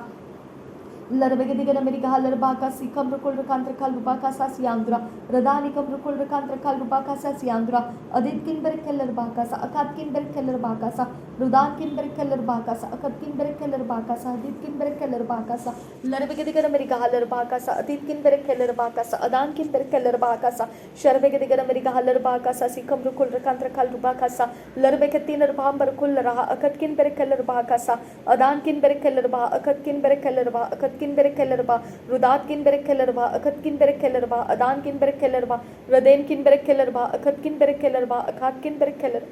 Larbegedigan America Haller Bakasi, Kamrukul Rekantra Kalubakasa Siandra, Radani Kamrukul Rekantra Kalubakasa Siandra, Aditkin Berekeller Bakasa, Akatkin Berekeller Bakasa, Rudankin Berekeller Bakasa, Akatkin Berekeller Bakasa, Aditkin Berekeller Bakasa, Larbegedigan America Haller Bakasa, Aditkin Berekeller Bakasa, Adankin Berekeller Bakasa, Sharbegedigan America Haller Bakasa, Sikamrukul Rekantra Kalubakasa, Larbeketiner Bambar Kulleraha, Akatkin Berekeller Bakasa, Adankin Berekeller Ba, Akatkin Berekeller Ba, Akatkin Berekeller Ba, Rudatkin Berekeller Ba, Akatkin Berekeller Ba, Adankin Berekeller Ba, Radenkin Berekeller Ba, Akatkin Berekeller Ba, Akatkin Berekeller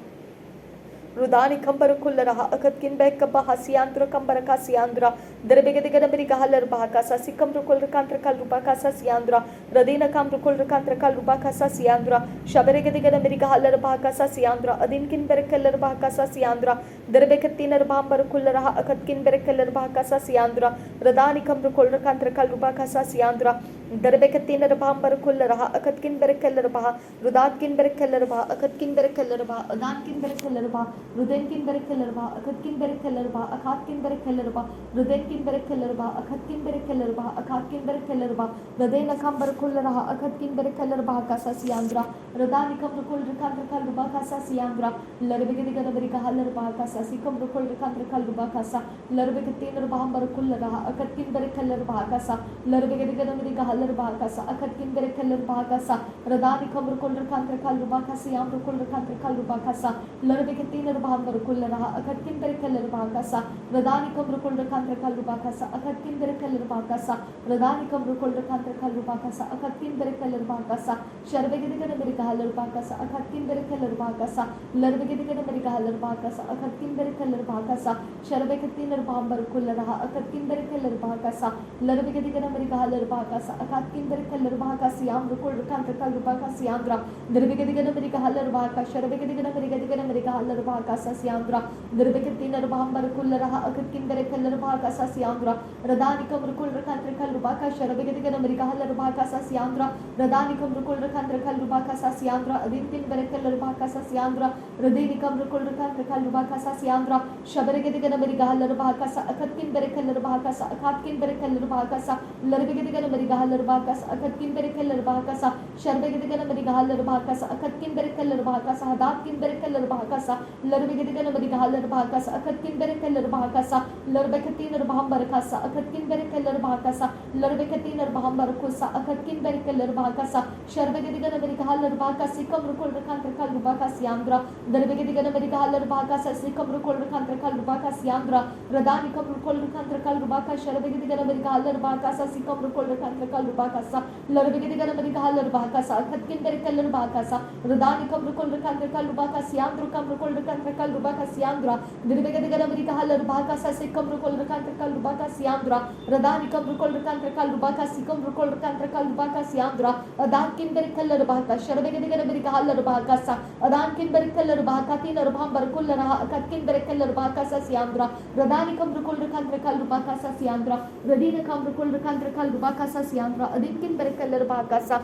Rudani Kambar Kulleraha, Akatkin Bekaba Hasiandra Kambaraka Siandra, Derebegedigan America Haller Bakasa, Sikam Rukul Rekantra Kalubakasa Siandra, Radina Kam Rukul Rekantra Kalubakasa Siandra, Shaberegedigan America Haller Bakasa Siandra, Adinkin Berekeller Bakasa Siandra, Derebeketiner Bambar Kulleraha, Akatkin Berekeller Bakasa Siandra, Radani Kam Rukul Rekantra Kalubakasa Siandra, Derebeketiner Bambar Kulleraha, Akatkin Berekeller Baha, Rudatkin Berekeller Ba, Akatkin Berekeller Ba, Adankin Berekeller Ba, Rudenkin Berekeller Ba, Akatkin Berekeller Ba, Akatkin Berekeller Ba, Rudenkin Berekeller Ba, Akatkin Berekeller Ba, Akatkin Berekeller Ba, Radena Kambar Kulleraha, Akatkin Berekeller Ba, Kasa Siandra, Radani Kam Rukul Rekantra Kalba Kasa Siandra, Larbegedigan America Haller Ba, Kasa Sikam Rukul Rekantra Kalba Kasa, Larbeketiner Bambar Kulleraha, Akatkin Berekeller Ba, Kasa, Larbegedigan America Haller Ba, Kasa, Akatkin Berekeller Ba, Kasa, Radani Kam Rukul Rekantra Kalba Kasa, Yam Rukul Rekantra Kalba Kasa, Larbeketiner Bambar Kulleraha, Akatkin Berekeller Ba, Kasa, Radani Kam Rukul Rekantra Kalba Kasa, Akatkin Berekeller Ba, Kasa, Radani Kam Rukul Rekantra Kalba Kasa, Akatkin Berekeller Ba, Kasa, Sharbegedigan America Haller Ba, Kasa, Akatkin Berekeller Ba, Kasa, Larbegedigan America Haller Ba, Kasa, Akatkin kimbere keller bahakasa sharabekati ner bambar kullaraha akat kimbere keller bahakasa larbegedi gana meri gahaler bahakasa akat kimbere keller bahakasi amru kul kanta kal bahakasi andra derbegedi gana meri gahaler bahaka sharabegedi gana meri gahaler bahakasa siandra derbegeti ner bambar kullaraha akat kimbere keller bahakasa siandra radani kamru kul kanta kal bahaka sharabegedi gana meri gahaler bahakasa siandra radani kamru kul kanta kal bahakasa siandra adin kimbere keller bahakasa siandra radini kamru kul kanta kal bahakasa siandra shaberegedi gana meri gahaler bahakasa akat kimbere keller bahakasa akat kimbere keller bahakasa larbegedi gana meri gahaler bahakasa akat kimbere keller bahakasa sharbegedi gana meri gahaler bahakasa akat kimbere keller bahakasa hadat kimbere keller bahakasa larbegedi gana meri gahaler bahakasa akat kimbere keller bahakasa larbekati ner bahambar kasa akat kimbere keller bahakasa larbekati ner bahambar kusa akat kimbere keller bahakasa sharbegedi gana meri gahaler bahakasa sikam rukul kanta kal bahakasa yandra darbegedi gana meri gahaler bahakasa sikam rukul kanta kal bahakasa yandra radani kam rukul kanta kal bahakasa sharbegedi gana meri gahaler bahakasa sikam rukul kanta kal bahakasa larbegedi gana meri gahaler bahakasa akat kimbere keller bahakasa radani kam rukul kanta kal bahakasa yandra kam rukul kanta kal bahakasa yandra darbegedi gana meri gahaler bahakasa sikam rukul kanta kal bahakasa yandra radani kam rukul kanta kal bahakasa sikam rukul kanta kal bahakasa yandra adan kimbere keller bahakasa sharbegedi gana meri gahaler bahakasa adan kimbere keller bahakati ner bambar kullaraha akat kimbere keller bahakasa siandra radani kam rukul kanta kal bahakasa siandra radina kam rukul kanta kal bahakasa siandra adin kimbere keller bahakasa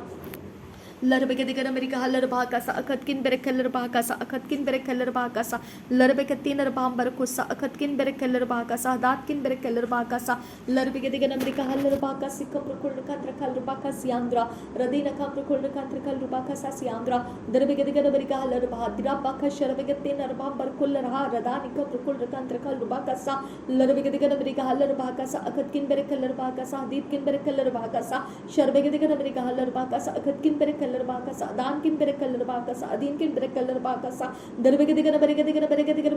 larbegedi gana meri gahaler bahakasa akat kimbere keller bahakasa akat kimbere keller bahakasa larbekati ner bambar kusa akat kimbere keller bahakasa hadat kimbere keller bahakasa larbegedi gana meri gahaler bahakasa kam rukul kanta kal bahakasa siandra radina kam rukul kanta kal bahakasa siandra darbegedi gana meri gahaler bahadira bahakasa sharbegati ner bambar kullaraha radani kam rukul kanta kal bahakasa larbegedi gana meri gahaler bahakasa akat kimbere keller bahakasa hadit kimbere keller bahakasa sharbegedi gana meri gahaler bahakasa akat kimbere keller bahakasa adan kimbere keller bahakasa adin kimbere keller bahakasa darbegedi gana beregedi gana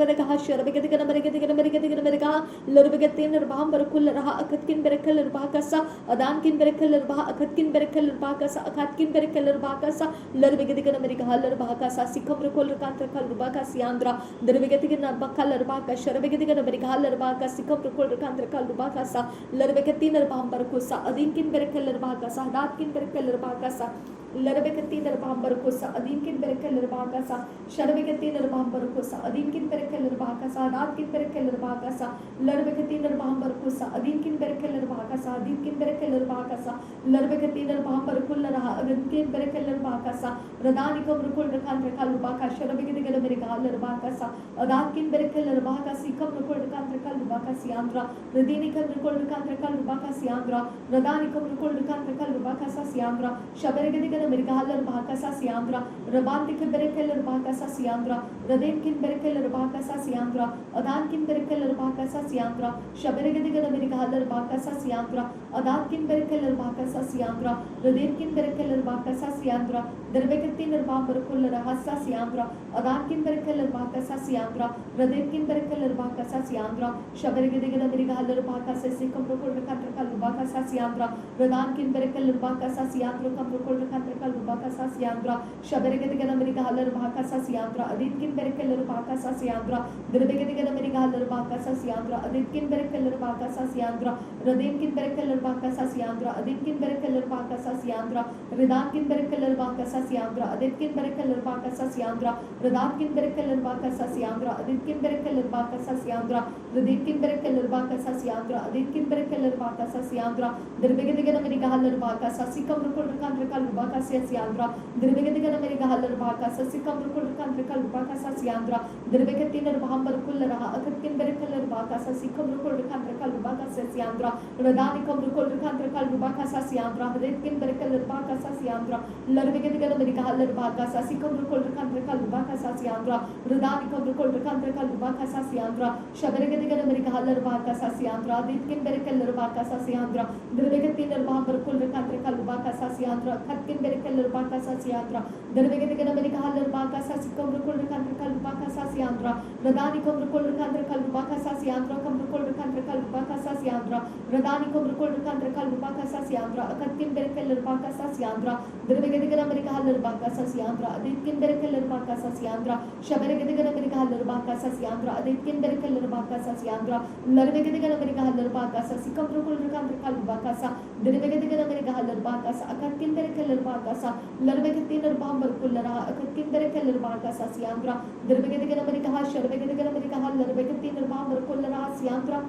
beregaha sharbegedi gana beregaha larbegeti ner bambar kullaraha akat kimbere keller bahakasa adan kimbere keller bah akat kimbere keller bahakasa akat kimbere keller bahakasa larbegedi gana meri gahaler bahakasa sikam rukul kanta kal bahakasa yandra darbegeti gana bakaler bahakasa sharbegedi gana meri gahaler bahakasa sikam rukul kanta kal bahakasa larbegeti ner bambar kusa adin kimbere keller bahakasa hadat kimbere keller bahakasa larbekati ner bambar kusa adin kimbere keller bahakasa sharbegeti ner bambar kusa adin kimbere keller bahakasa hadat kimbere keller bahakasa larbekati ner bambar kusa adin kimbere keller bahakasa adin kimbere keller bahakasa larbekati ner bambar kullaraha adin kimbere keller bahakasa radani kam rukul kanta kal bahakasa sharbegeti gana meri gahaler bahakasa adan kimbere keller bahakasa kam rukul kanta kal bahakasa yandra radini kam rukul kanta kal bahakasa yandra radani kam rukul kanta kal bahakasa yandra shaberegedi gana meri gahaler bahakasa siandra raban kimbere keller bahakasa siandra radin kimbere keller bahakasa siandra adan kimbere keller bahakasa siandra shaberegedi gana meri gahaler bahakasa siandra adan kimbere keller bahakasa siandra radin kimbere keller bahakasa siandra darbekati ner bambar kullaraha sa siandra adan kimbere keller bahakasa siandra radin kimbere keller bahakasa siandra shaberegedi gana meri gahaler bahakasa sikam rukul kanta kal bahakasa siandra radan kimbere keller bahakasa siandra kam rukul kanta kal bahakasa siandra shaberegedi gana meri gahaler bahakasa siandra adin kimbere keller bahakasa siandra darbegedi gana meri gahaler bahakasa siandra adin kimbere keller bahakasa siandra radin kimbere keller bahakasa siandra adin kimbere keller bahakasa siandra ridan kimbere keller bahakasa siandra adin kimbere keller bahakasa siandra ridan kimbere keller bahakasa siandra adin kimbere keller bahakasa siandra radin kimbere keller bahakasa siandra adin kimbere keller bahakasa siandra darbegedi gana meri gahaler bahakasa sikam rukul kanta kal bahakasa siandra darbegedi gana meri gahaler bahakasa sikam rukul kanta kal bahakasa siandra darbegeti ner bambar kullaraha akat kimbere keller bahakasa sikam rukul kanta kal bahakasa siandra radani kam rukul kanta kal bahakasa siandra hadit kimbere keller bahakasa siandra larbegedi gana meri gahaler bahakasa sikam rukul kanta kal bahakasa siandra radani kam rukul kanta kal bahakasa siandra shaberegedi gana meri gahaler bahakasa siandra hadit kimbere keller bahakasa siandra darbegeti ner bambar kullaraha kanta kal bahakasa siandra akat kimbere keller bahakasa siandra darbegedi gana meri gahaler bahakasa sikam rukul kanta kal bahakasa siandra radani kam rukul kanta kal bahakasa siandra kam rukul kanta kal bahakasa siandra siandra radanikum rukul rekan rekal rubakasa siandra akatkin berekel rubakasa siandra dirbegedigara mereka hal rubakasa siandra aditkin berekel rubakasa siandra shaberegedigara mereka hal rubakasa siandra aditkin berekel rubakasa siandra larbegedigara mereka hal rubakasa sikam rukul rekan rekal rubakasa dirbegedigara mereka hal rubakasa akatkin berekel rubakasa larbegetin rbam berkullara akatkin berekel rubakasa siandra dirbegedigara mereka hal shaberegedigara mereka hal larbegetin rbam berkullara siandra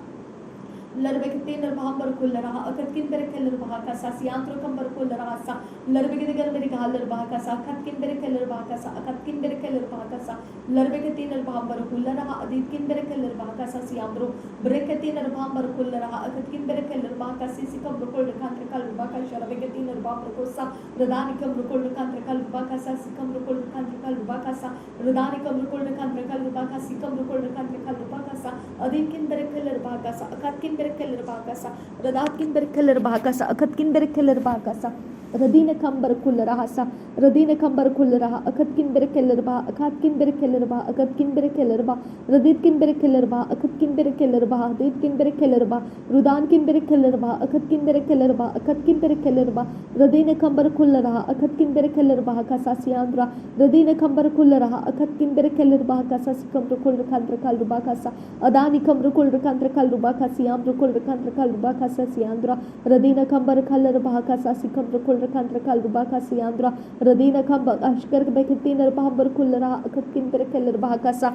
लरबेकते नरभाम Barkul रहा अकतकिन बेरकेल रहा का सा सियांत्रो कम बरकुल रहा सा लरबेकते गर मेरे गाल रहा का सा अकतकिन बेरकेल रहा का सा अकतकिन बेरकेल रहा का सा लरबेकते नरभाम बरकुल रहा अदितकिन बेरकेल रहा का सा सियांत्रो ब्रेकते नरभाम बरकुल रहा अकतकिन बेरकेल रहा का सी सिकम बरकुल रखान रखाल रहा का शरबेकते नरभाम बरकुल सा रदानिकम बरकुल रखान रखाल रहा का सा सिकम बरकुल रखान रखाल रहा का सा रदानिकम बरकुल रखान रखाल रहा का सिकम बरकुल रखान रखाल रहा का सा अदितकिन बेरकेल रहा का सा अकतकिन berekeler bahakasa radatkin berekeler bahakasa akatkin berekeler bahakasa radina kambar kullarahasa radina kambar kullaraha akatkin berekeler bah akatkin berekeler bah akatkin berekeler bah raditkin berekeler bah akatkin berekeler bah raditkin berekeler bah rudankin berekeler bah akatkin berekeler bah akatkin berekeler bah radina kambar kullaraha akatkin berekeler bahakasa siandra radina kambar kullaraha akatkin berekeler bahakasa sikam rukul rakal rakal rubakasa adani kam rukul rakal rakal rubakasa siam rukul rakal rakal rubakasa siandra radina kambar kaller bahakasa sikam rukul rakal rakal rubakasa siandra radina kambar ashkar beketin arbahbar kullara akatkin berekeler bahakasa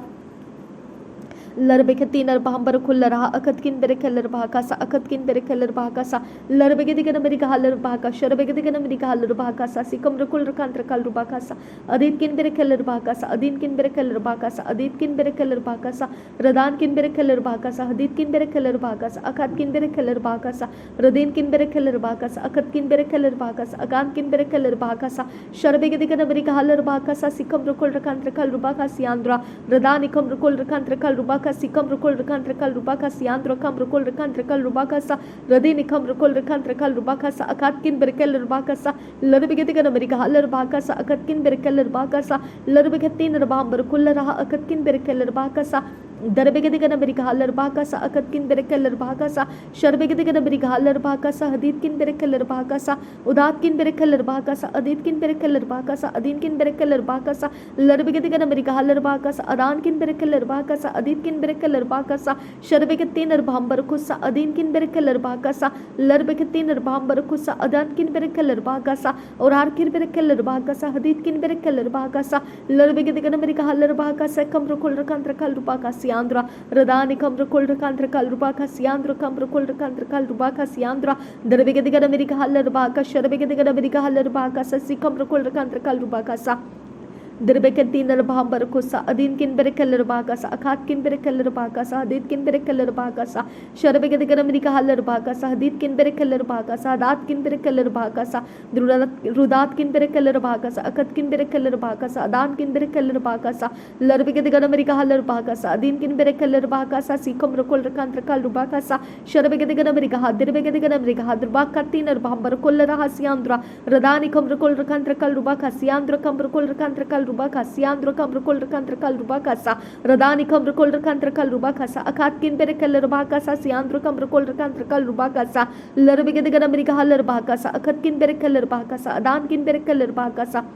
लरबेकती नरबाम Barkul रहा अकतकिन बेरेकेलर भाकासा अकतकिन बेरेकेलर भाकासा लरबेगदिगन America huller भाका शरबेगदिगन America huller भाकासा Sikkim Rakul रकांत्र कल रुबाकासा अदीतकिन बेरेकेलर भाकासा अदीनकिन बेरेकेलर भाकासा अदीतकिन बेरेकेलर भाकासा रदानकिन बेरेकेलर भाकासा अदीतकिन बेरेकेलर भाकासा अकतकिन बेरेकेलर भाकासा रदीनकिन बेरेकेलर भाकासा अकतकिन बेरेकेलर भाकासा अगानकिन बेरेकेलर भाकासा शरबेगदिगन America huller भाकासा Sikkim Rakul रकांत्र कल रुबाकासी आंध्रा रदानिकम रकुल रकांत्र कल रुबाका sikam rukul rekan rekal rubaka siandro kam rukul rekan rekal rubaka sa radini kam rukul rekan rekal rubaka sa akatkin berkel rubaka sa larbegeti kan amerika halar rubaka sa akatkin berkel rubaka sa larbegetin rabam berkul raha akatkin berkel rubaka sa दरबेगदिग नबरिक हालर बाकासा अकतकिन बेरेकेलर बाकासा शरबेगदिग नबरिक हालर बाकासा हदीतकिन बेरेकेलर बाकासा उदातकिन बेरेकेलर बाकासा अदीतकिन बेरेकेलर बाकासा अदीनकिन बेरेकेलर बाकासा लरबेगदिग नबरिक हालर बाकासा अदानकिन बेरेकेलर बाकासा अदीतकिन बेरेकेलर बाकासा शरबेगतिन रबांबर खुसा अदीनकिन बेरेकेलर बाकासा लरबेगतिन रबांबर खुसा अदानकिन बेरेकेलर बाकासा और आरकिन बेरेकेलर बाकासा हदीतकिन बेरेकेलर बाकासा लरबेगदिग नबरिक हालर बाकासा कम रकुल रकांत रकल बाकासा सियांद्रा रदानी कम्र कोल रकांत्र कल रुबाका सियांद्र कम्र कोल रकांत्र कल रुबाका सियांद्रा दरबेगदिगन अमेरिका हल्लर बाका शरबेगदिगन अमेरिका हल्लर बाका ससी कम्र कोल रकांत्र कल रुबाका सा दरबेकतीन रबांबर कुसा अदीनकिन बेरेकेलर बाकासा अकातकिन बेरेकेलर बाकासा अदीतकिन बेरेकेलर बाकासा शरबेगदिगन अमेरिका हल्लर बाकासा अदीतकिन बेरेकेलर बाकासा अदातकिन बेरेकेलर बाकासा रुदातकिन बेरेकेलर बाकासा अकतकिन बेरेकेलर बाकासा अदानकिन बेरेकेलर बाकासा लरबेगदिगन अमेरिका हल्लर बाकासा अदीनकिन बेरेकेलर बाकासा सीकम रकुल रकांत्र कल रुबाकासा शरबेगदिगन अमेरिका हदरबेगदिगन अमेरिका हदरबाकतीन रबांबर कुल्लरा सियांद्रा रदानिकम रकुल रकांत्र कल रुबाका सियांद्र कम रकुल रकांत्र कल रुबाका सियांद्र कम रकुल रकांत्र कल रुबाका सा रदानी कम रकुल रकांत्र कल रुबाका सा अकातकिन बेरेकेल रुबाका सा सियांद्र कम रकुल रकांत्र कल रुबाका सा लरबेगदिगन अमेरिका हलर बाका सा अकतकिन बेरेकेल रुबाका सा अदानकिन बेरेकेल रुबाका सा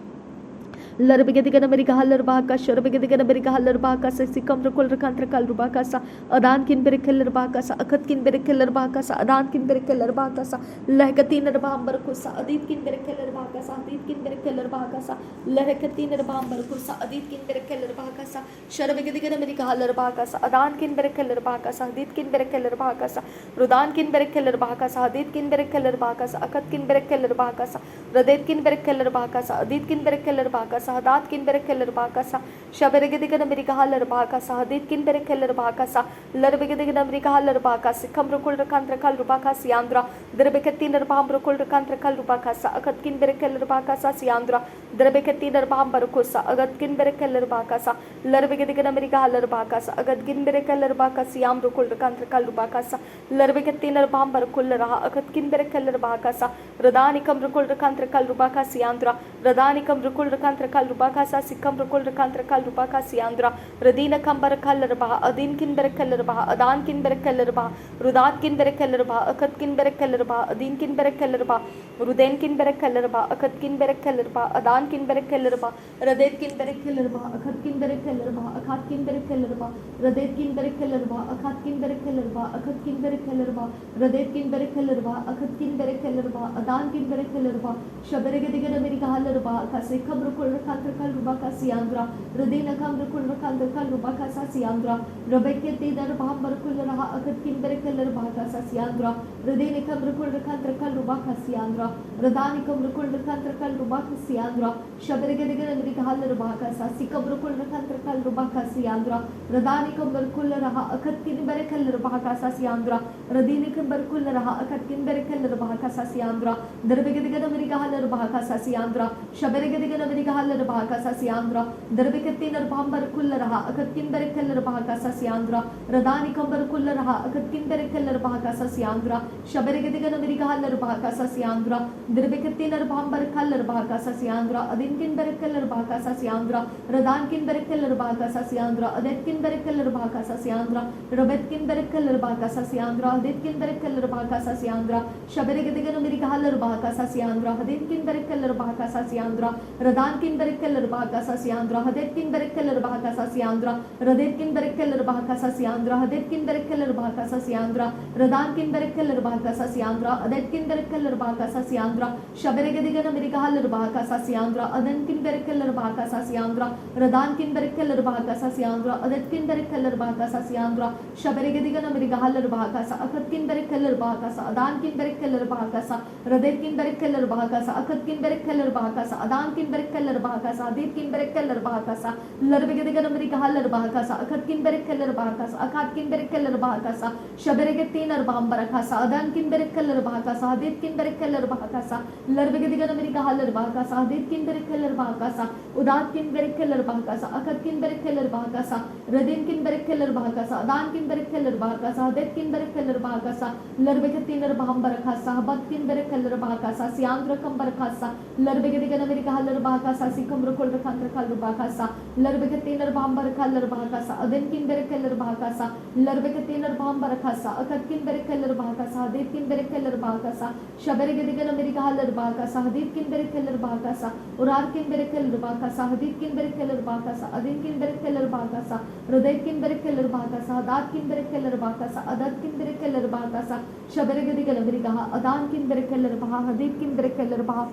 लरबेगदिगन अमेरिका हल्लर बाका शरबेगदिगन अमेरिका हल्लर बाका से सिकम रकुल रकांत्र कल रुबाका सा अदानकिन बेरेकेलर बाका सा अकतकिन बेरेकेलर बाका सा अदानकिन बेरेकेलर बाका सा लहकतीन रबांबर कुसा अदीतकिन बेरेकेलर बाका सा अदीतकिन बेरेकेलर बाका सा लहकतीन रबांबर कुसा अदीतकिन बेरेकेलर बाका सा शरबेगदिगन अमेरिका हल्लर बाका सा अदानकिन बेरेकेलर बाका सा अदीतकिन बेरेकेलर बाका सा रुदानकिन बेरेकेलर बाका सा अदीतकिन बेरेकेलर बाका सा अकतकिन बेरेकेलर बाका सा रदेतकिन बेरेकेलर बाका सा अदीतकिन बेरेकेलर बाका सा हदातकिन बेरेकेलर बाका सा शबेगदिगन अमेरिका हल्लर बाका सा हदीतकिन बेरेकेलर बाका सा लरबेगदिगन अमेरिका हल्लर बाका सिकम रकुल रकांत्र कल रुबाका सियांद्रा दरबेकतीन रबाम रकुल रकांत्र कल रुबाका सा अकतकिन बेरेकेलर बाका सा सियांद्रा दरबेकतीन रबाम बरकुसा अगतकिन बेरेकेलर बाका सा लरबेगदिगन अमेरिका हल्लर बाका सा अगतकिन बेरेकेलर बाका सियाम रकुल रकांत्र कल रुबाका सा लरबेकतीन रबाम बरकुल रहा अकतकिन बेरेकेलर बाका सा रदानिकम रकुल रकांत्र कल रुबाका सियांद्रा रदानिकम Rakul रकांत्र kal rubaka sa sikam rukul rekantra kal rubaka siandra radina kambar kal rbaha adin kin ber kal rbaha adan kin ber kal rbaha rudat kin ber kal rbaha akat kin ber kal rbaha adin kin ber kal rbaha ruden kin ber kal rbaha akat kin ber kal rbaha adan kin ber kal rbaha radet kin ber kal rbaha akat kin ber kal rbaha akat kin ber kal rbaha radet kin ber kal rbaha akat kin ber kal rbaha akat kin ber kal rbaha radet kin ber kal rbaha akat kin ber kal rbaha adan kin ber kal rbaha shaberege digana meri kahal rbaha ka se khamr kul rekantra kal rbaha ka siandra radina khamr kul rekantra kal rbaha ka sa siandra rabeke tidar bahambar kul raha akat kin ber kal rbaha ka sa siandra radina khamr kul rekantra kal rbaha ka siandra radani khamr kul rekantra kal rbaha ka siandra shaberege digana meri kahal rbaha ka sa sikam kul rekantra kal rbaha ka siandra radani khamr kul raha akat kin ber kal rbaha ka sa siandra radini khamr kul raha akat kin ber kal rbaha ka sa siandra darbege digana meri kahal rbaha ka sa siandra shaberege digana meri kahal rbaha ka sa siandra darbege tinar bahambar kul raha akat kin ber kal rbaha ka sa siandra radani khamr kul raha akat kin ber kal rbaha ka sa siandra shaberege digana meri kahal rbaha ka sa siandra darbege tinar bahambar kal rbaha ka sa siandra adin kin ber kal rbaha ka sa siandra radan kin ber kal rbaha ka sa siandra adet kin ber kal rbaha ka sa siandra rabet kin ber kal rbaha ka sa siandra adet kin ber kal rbaha ka sa siandra shaberege digana meri kahal rbaha ka sa siandra adin kin ber kal rbaha ka sa siandra radan kin ber kal rbaha ka sa siandra adet kin ber kal rbaha ka sa siandra radet kin ber kal rbaha ka sa siandra adet kin ber kal rbaha ka sa siandra radan kin ber kal rbaha ka sa siandra adet kin ber kal rbaha ka sa siandra shaberege digana meri kahal rbaha ka sa siandra adan kin ber kal rbaha ka sa siandra radan kin ber kal rbaha ka sa siandra adet kin ber kal rbaha ka sa siandra shaberege digana meri kahal rbaha ka sa akat kin ber kal rbaha ka sa adan kin ber kal rbaha ka sa radet kin ber kal rbaha ka sa akat kin ber kal rbaha ka sa adan kin ber kal rbaha ka sa adet kin ber kal rbaha ka sa larbege digana meri kahal rbaha ka sa akat kin ber kal rbaha ka sa akat kin ber kal rbaha ka sa shaberege tinar baham baraka sa adan kin ber kal rbaha ka sa adet kin ber kal rbaha ka sa larbege digana meri kahal rbaha ka sa adet kin ber kal rbaha ka sa udat kin ber kal rbaha ka sa akat kin ber kal rbaha ka sa radin kin ber kal rbaha ka sa adan kin ber kal rbaha ka sa adet kin ber kal rbaha ka sa larbege tinar baham baraka sa habat kin ber kal rbaha ka sa siandra kam baraka sa larbege digana meri kahal rbaha ka sa sikam rukul rekantra kal rbaha ka sa larbege tinar baham baraka rbaha ka sa aden kin ber kal rbaha ka sa larbege tinar baham baraka sa akat kin ber kal rbaha ka sa adet kin ber kal rbaha ka sa shaberege digana meri kahal rbaha ka sa adet kin ber kal rbaha ka sa urar kin ber kal rbaha ka sa adet kin ber kal rbaha ka sa adin kin ber kal rbaha ka sa hriday kin ber kal rbaha ka sa adat kin ber kal rbaha ka sa adat kin ber kal rbaha ka sa shaberege digana meri kaha adan kin ber kal rbaha adet kin ber kal rbaha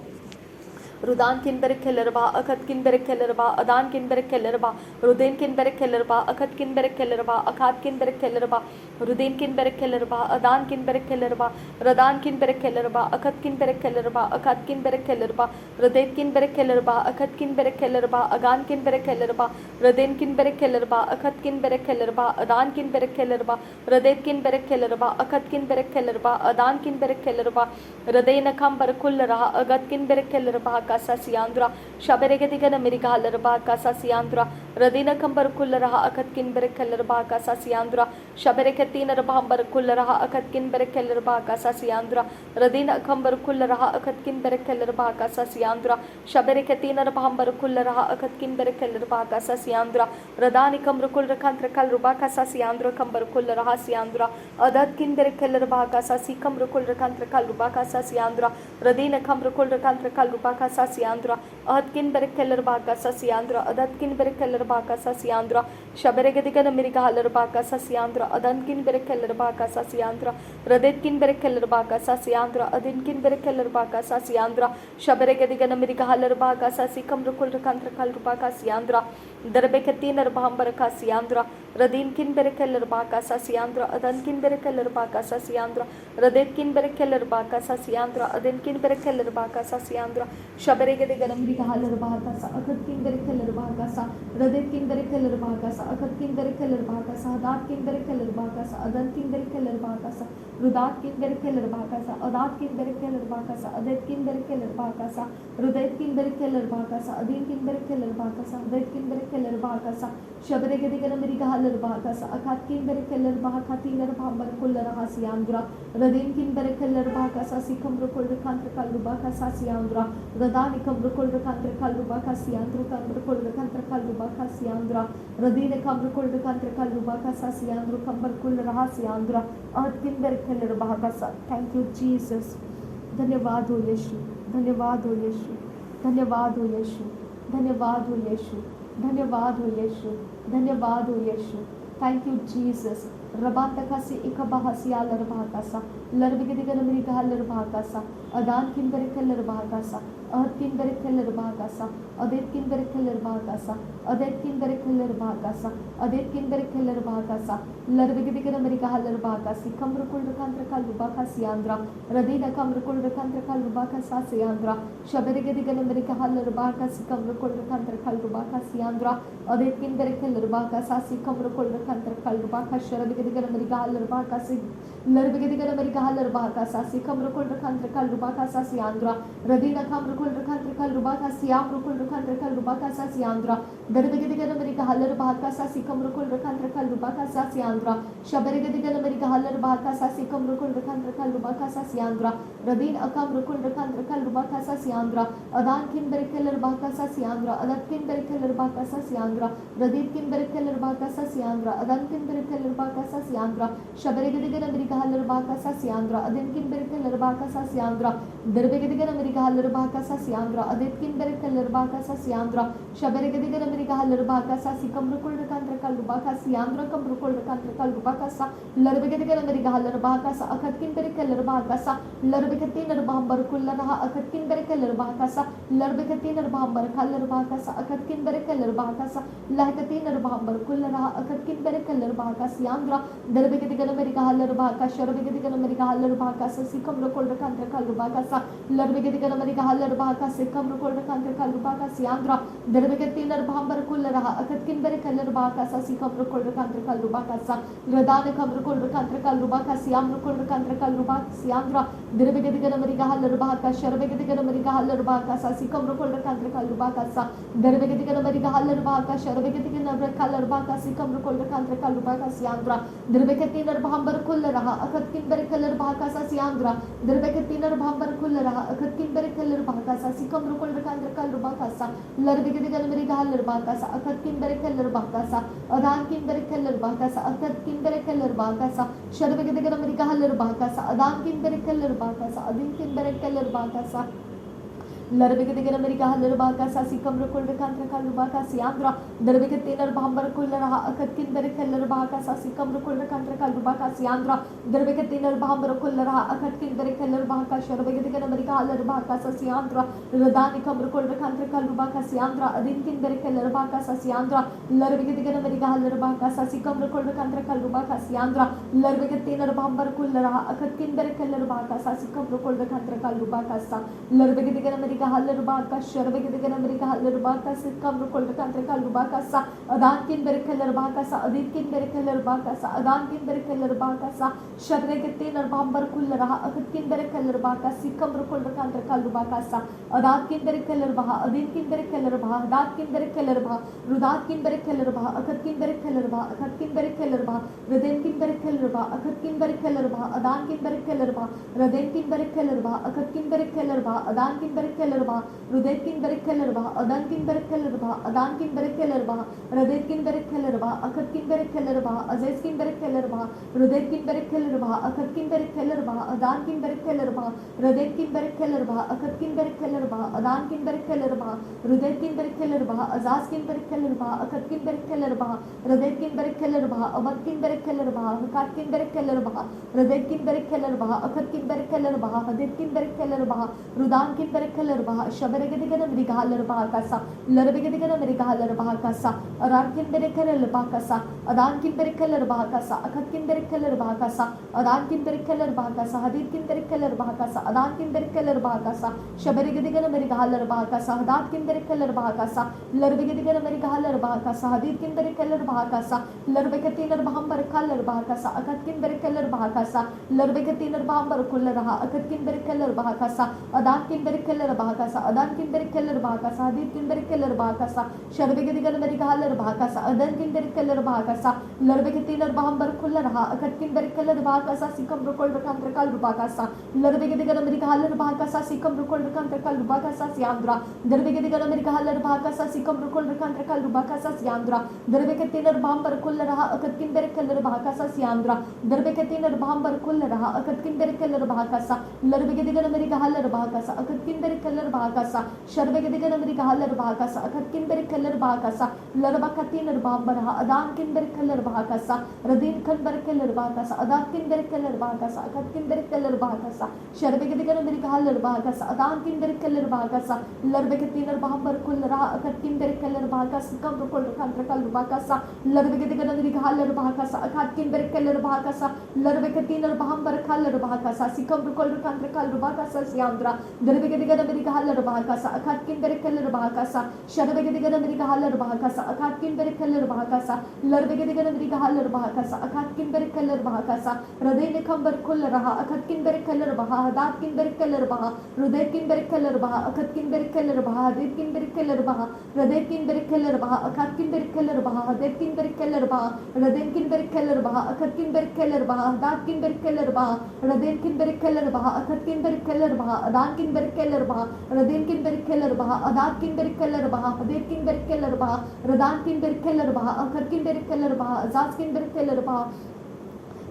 rudan kin ber kal rbaha akat kin ber kal rbaha adan kin ber kal rbaha ruden kin ber kal rbaha akat kin ber kal rbaha akat kin ber kal rbaha ruden kin ber kal rbaha adan kin ber kal rbaha radan kin ber kal rbaha akat kin ber kal rbaha akat kin ber kal rbaha radet kin ber kal rbaha akat kin ber kal rbaha agan kin ber kal rbaha raden kin ber kal rbaha akat kin ber kal rbaha adan kin ber kal rbaha radet kin ber kal rbaha akat kin ber kal rbaha adan kin ber kal rbaha radena kam bar kul raha agat kin ber kal rbaha ka sa siandra shaberege digana meri kahal rbaha ka sa siandra radina kam bar kul raha akat kin ber kal rbaha ka sa siandra shaberege tinar baham bar kul raha akat kin ber kal rbaha ka sa siandra radina kam bar kul raha akat kin ber kal rbaha ka sa siandra shaberege tinar baham bar kul raha akat kin ber kal rbaha ka sa siandra radani kam kul rakantra kal rbaha ka sa siandra kam bar kul raha siandra adat kin ber kal rbaha ka sa sikam kul rakantra kal rbaha ka sa siandra radina kam kul rakantra kal rbaha ka sa siandra ahat kin ber kal rbaha ka sa siandra adat kin ber kal rbaha ka sa siandra shaberege digana meri kahal rbaha ka sa siandra adan kin ber kal rbaha ka sa siandra radet kin ber kal rbaha ka sa siandra adin kin ber kal rbaha ka sa siandra shaberege digana meri kahal rbaha ka sa sikam rukul rakantra kal rbaha ka siandra darbeke tinar baham baraka siandra radin kin ber kal rbaha ka sa siandra adan kin ber kal rbaha ka sa siandra radet kin ber kal rbaha ka sa siandra adin kin ber kal rbaha ka sa siandra shaberege digana meri kahal rbaha ka sa akat kin ber kal rbaha ka sa radet kin ber kal rbaha ka sa अखत किंदर केलर भाकासा अदात किंदर केलर भाकासा अदन किंदर केलर भाकासा रुदात किंदर केलर भाकासा अदात किंदर केलर भाकासा अदेत किंदर केलर भाकासा रुदैत किंदर केलर भाकासा अदीन किंदर केलर भाकासा अदैत किंदर केलर भाकासा शबरे गदिगन मेरी गहलर भाकासा अखात किंदर केलर भाकातीनर भांबर कुल्लर हासियांद्रा रदीन किंदर केलर भाकासा सिकम रुकुल रकांत्र कल्लु भाकासा सियांद्रा रदानिकम रुकुल रकांत्र कल्लु भाकासियांद्रा कम रुकुल रकांत्र कल्लु भाकासियांद्रा रदीन कम रुकुल रकांत्र कल्लु भाकासा सियांद्रा कंबर कुल हासियांद्रा अहत किंदर केलर भाकासा। Thank you Jesus. धन्यवाद हो यीशु, धन्यवाद हो यीशु, धन्यवाद हो यीशु, धन्यवाद हो यीशु, धन्यवाद हो यीशु, धन्यवाद हो यीशु। Thank you Jesus. रबातकासी इकबाहसिया लरभाकासा लरबिगदिगन मरिगा लरभाकासा अदान किंदर लरभाकासा अहत किंदर लरभाकासा अदेत किंदर लरभाकासा अदेत किंदर लरभाकासा अदेत किंदर लरभाकासा लरबिगदिगन मरिगा लरभाकासी कमरुकुल रकांत्र कलुबाकासियांद्रा रदीना कमरुकुल रकांत्र कलुबाकासासियांद्रा शबरिगदिगन मरिगा लरभाकासी कमरुकुल रकांत्र कलुबाकासियांद्रा अदेत किंदर लरभाकासासी कमरुकुल रकांत्र कलुबाकाशर गदिगन मरिगा लरभाकासी लरबिगदिगन मरिगा लरभाकासासी कमरुकुल रकांत्र कलुबाकासासियांद्रा रदीना कमरुकुल रकांत्र कलुबाकासियाम रुकुल रकांत्र कलुबाकासासियांद्रा दरबिगदिगन मरिगा लरभाकासासी कमरुकुल रकांत्र कलुबाकासासियांद्रा शबरिगदिगन मरिगा लरभाकासासी कमरुकुल रकांत्र कलुबाकासासियांद्रा रदीन अकम रुकुल रकांत्र कलुबाकासासियांद्रा अदान किंदर लरभाकासासियांद्रा अदत किंदर लरभाकासासियांद्रा रदीन किंदर लरभाकासासियांद्रा अदन किंदर लरभाकासासियांद्रा शबरिगदिगन मरिगा लरभाकासासियांद्रा अदिन किंदर लरभाकासासियांद्रा दरबिगदिगन मरिगा लरभाकासासियांद्रा अदित किंदर लरभाकासासियांद्रा शबरिगदिगन मरिगा लरभाकासासी कमरुकुल रकांत्र कलुबाकासियांद्रा कमरुकुल रकांत्र कलुबाकासा लरबिगदिगन मरिगा लरभाकासा अखत किंदर लरभाकासा लरबिगति नरभांबर कुल्लरहा अखत किंदर लरभाकासा लरबिगति नरभांबर कलरभाकासा अखत किंदर लरभाकासा लहकति नरभांबर कुल्लरहा अखत किंदर लरभाकासियांद्रा दरबिगदिगन मरिगा लरभाका शरबिगदिगन मरिगा लरभाकासा सिकम रुकुल रकांत्र कलुबाकासा लरबिगदिगन मरिगा लरभाकासा सिकम रुकुल रकांत्र कलुबाकासियांद्रा दरबिगति नरभांबर कुल्लरहा अखत किंदर लरभाकासा सिकम रुकुल रकांत्र कलुबाकासा रदान कम रुकुल रकांत्र कलुबाकासियाम रुकुल रकांत्र कलुबाकासियांद्रा दरबिगदिगन मरिगा लरभाका शरबिगदिगन मरिगा लरभाकासा सिकम रुकुल रकांत्र कलुबाकासा दरबिगदिगन मरिगा लरभाका शरबिगदिगन मरिगा लरभाका सिकम रुकुल रकांत्र कलुबाकासियांद्रा दरबिगति नरभांबर कुल्लरहा अखत किंदर लरभाकासासियांद्रा दरबिगति नरभांबर कुल्लरहा अखत किंदर लरभाकासा सिकम रुकुल रकांत्र कलुबाकासा लरबिगदिगन मरिगा लरभाकासा अखत किंदर लरभाकासा अदान किंदर लरभाकासा अखत किंदर लरभाकासा शरबिगदिगन मरिगा लरभाकासा अदान किंदर लरभाकासा अदिन किंदर लरभाकासा लरबिगदिगन मरिगा लरभाकासा सिकम रुकुल रकांत्र कलुबाकासियांद्रा दरबिगति नरभांबर कुल्लरहा अखत किंदर लरभाकासा सिकम रुकुल रकांत्र कलुबाकासियांद्रा दरबिगति नरभांबर कुल्लरहा अखत किंदर लरभाका शरबिगदिगन मरिगा लरभाकासासियांद्रा रदानिकम रुकुल रकांत्र कलुबाकासियांद्रा अदिन किंदर लरभाकासासियांद्रा लरबिगदिगन मरिगा लरभाकासा सिकम रुकुल रकांत्र कलुबाकासियांद्रा लरबिगति नरभांबर कुल्लरहा अखत किंदर लरभाकासा सिकम रुकुल रकांत्र कलुबाकासा लरबिगदिगन मरिगा लरभाका शरबिगदिगन मरिगा लरभाका सिकम रुकुल रकांत्र कलुबाकासा अदान किंदर लरभाकासा अदित किंदर लरभाकासा अदान किंदर लरभाकासा शबरिगति नरभांबर कुल्लरहा अखत किंदर लरभाका सिकम रुकुल रकांत्र कलुबाकासा अदात किंदर लरभा अदिन किंदर लरभा अदात किंदर लरभा रुदात किंदर लरभा अखत किंदर लरभा अखत किंदर लरभा रदेन किंदर लरभा अखत किंदर लरभा अदान किंदर लरभा रदेन किंदर लरभा अखत किंदर लरभा अदान किंदर लरभा रुदैत किंदर लरभा अदान किंदर लरभा अदान किंदर लरभा रदैत किंदर लरभा अखत किंदर लरभा अजैस किंदर लरभा रुदैत किंदर लरभा अखत किंदर लरभा अदान किंदर लरभा रदैत किंदर लरभा अखत किंदर लरभा अदान किंदर लरभा रुदैत किंदर लरभा अजाज किंदर लरभा अखत किंदर लरभा रदैत किंदर लरभा अवत किंदर लरभा हकात किंदर लरभा रदैत किंदर लरभा अखत किंदर लरभा हदैत किंदर लरभा रुदान किंदर baha shaberegedigan mrigahalar bahakasa larbegedigan mrigahalar bahakasa arankin berekeler bahakasa adankin berekeler bahakasa akatkin berekeler bahakasa adankin berekeler bahakasa hadidkin berekeler bahakasa adankin berekeler bahakasa shaberegedigan mrigahalar bahakasa adankin berekeler bahakasa larbegedigan mrigahalar bahakasa hadidkin berekeler bahakasa larbeketinar bahambar kaller bahakasa akatkin berekeler bahakasa larbeketinar bahambar kulleraha akatkin berekeler bahakasa adankin berekeler bahakasa adankin berekeler bahakasa hadidkin berekeler bahakasa sharbegedigan mrigahalar bahakasa adankin berekeler bahakasa larbeketinar bahambar kulleraha akatkin berekeler bahakasa sikam rukol rakan rakal bahakasa larbegedigan mrigahalar bahakasa sikam rukol rakan rakal bahakasa siandra darbegedigan mrigahalar bahakasa sikam rukol rakan rakal bahakasa siandra darbeketinar bahambar kulleraha akatkin berekeler bahakasa siandra darbeketinar bahambar kulleraha akatkin berekeler bahakasa larbegedigan mrigahalar bahakasa akatkin berekeler bahakasa sharbegedigan mrigahalar bahakasa akatkin berekeler bahakasa larbakatinar bahambaraha adankin berekeler bahakasa radin kan berekeler bahakasa adankin berekeler bahakasa akatkin berekeler bahakasa sharbegedigan mrigahalar bahakasa adankin berekeler bahakasa larbeketinar bahambar kulleraha akatkin berekeler bahakasa kam rukol rakan rakal bahakasa larbegedigan mrigahalar bahakasa akatkin berekeler bahakasa larbeketinar bahambar kaller bahakasa sikam rukol rakan rakal bahakasa siandra darbegedigan mrigahalar bahakasa akatkin berekeler bahakasa sharbegedigan mrigahalar bahakasa akatkin berekeler bahakasa larbegedigan mrigahalar bahakasa akatkin berekeler bahakasa radin kambar kulleraha akatkin berekeler baha adatkin berekeler baha rudetkin berekeler baha akatkin berekeler baha adetkin berekeler baha radetkin berekeler baha akatkin berekeler baha adetkin berekeler baha radetkin berekeler baha akatkin berekeler baha adatkin berekeler baha radetkin berekeler baha akatkin berekeler baha adankin berekeler baha radetkin berekeler baha adatkin berekeler baha adetkin berekeler baha radankin berekeler baha akatkin berekeler baha azatkin berekeler baha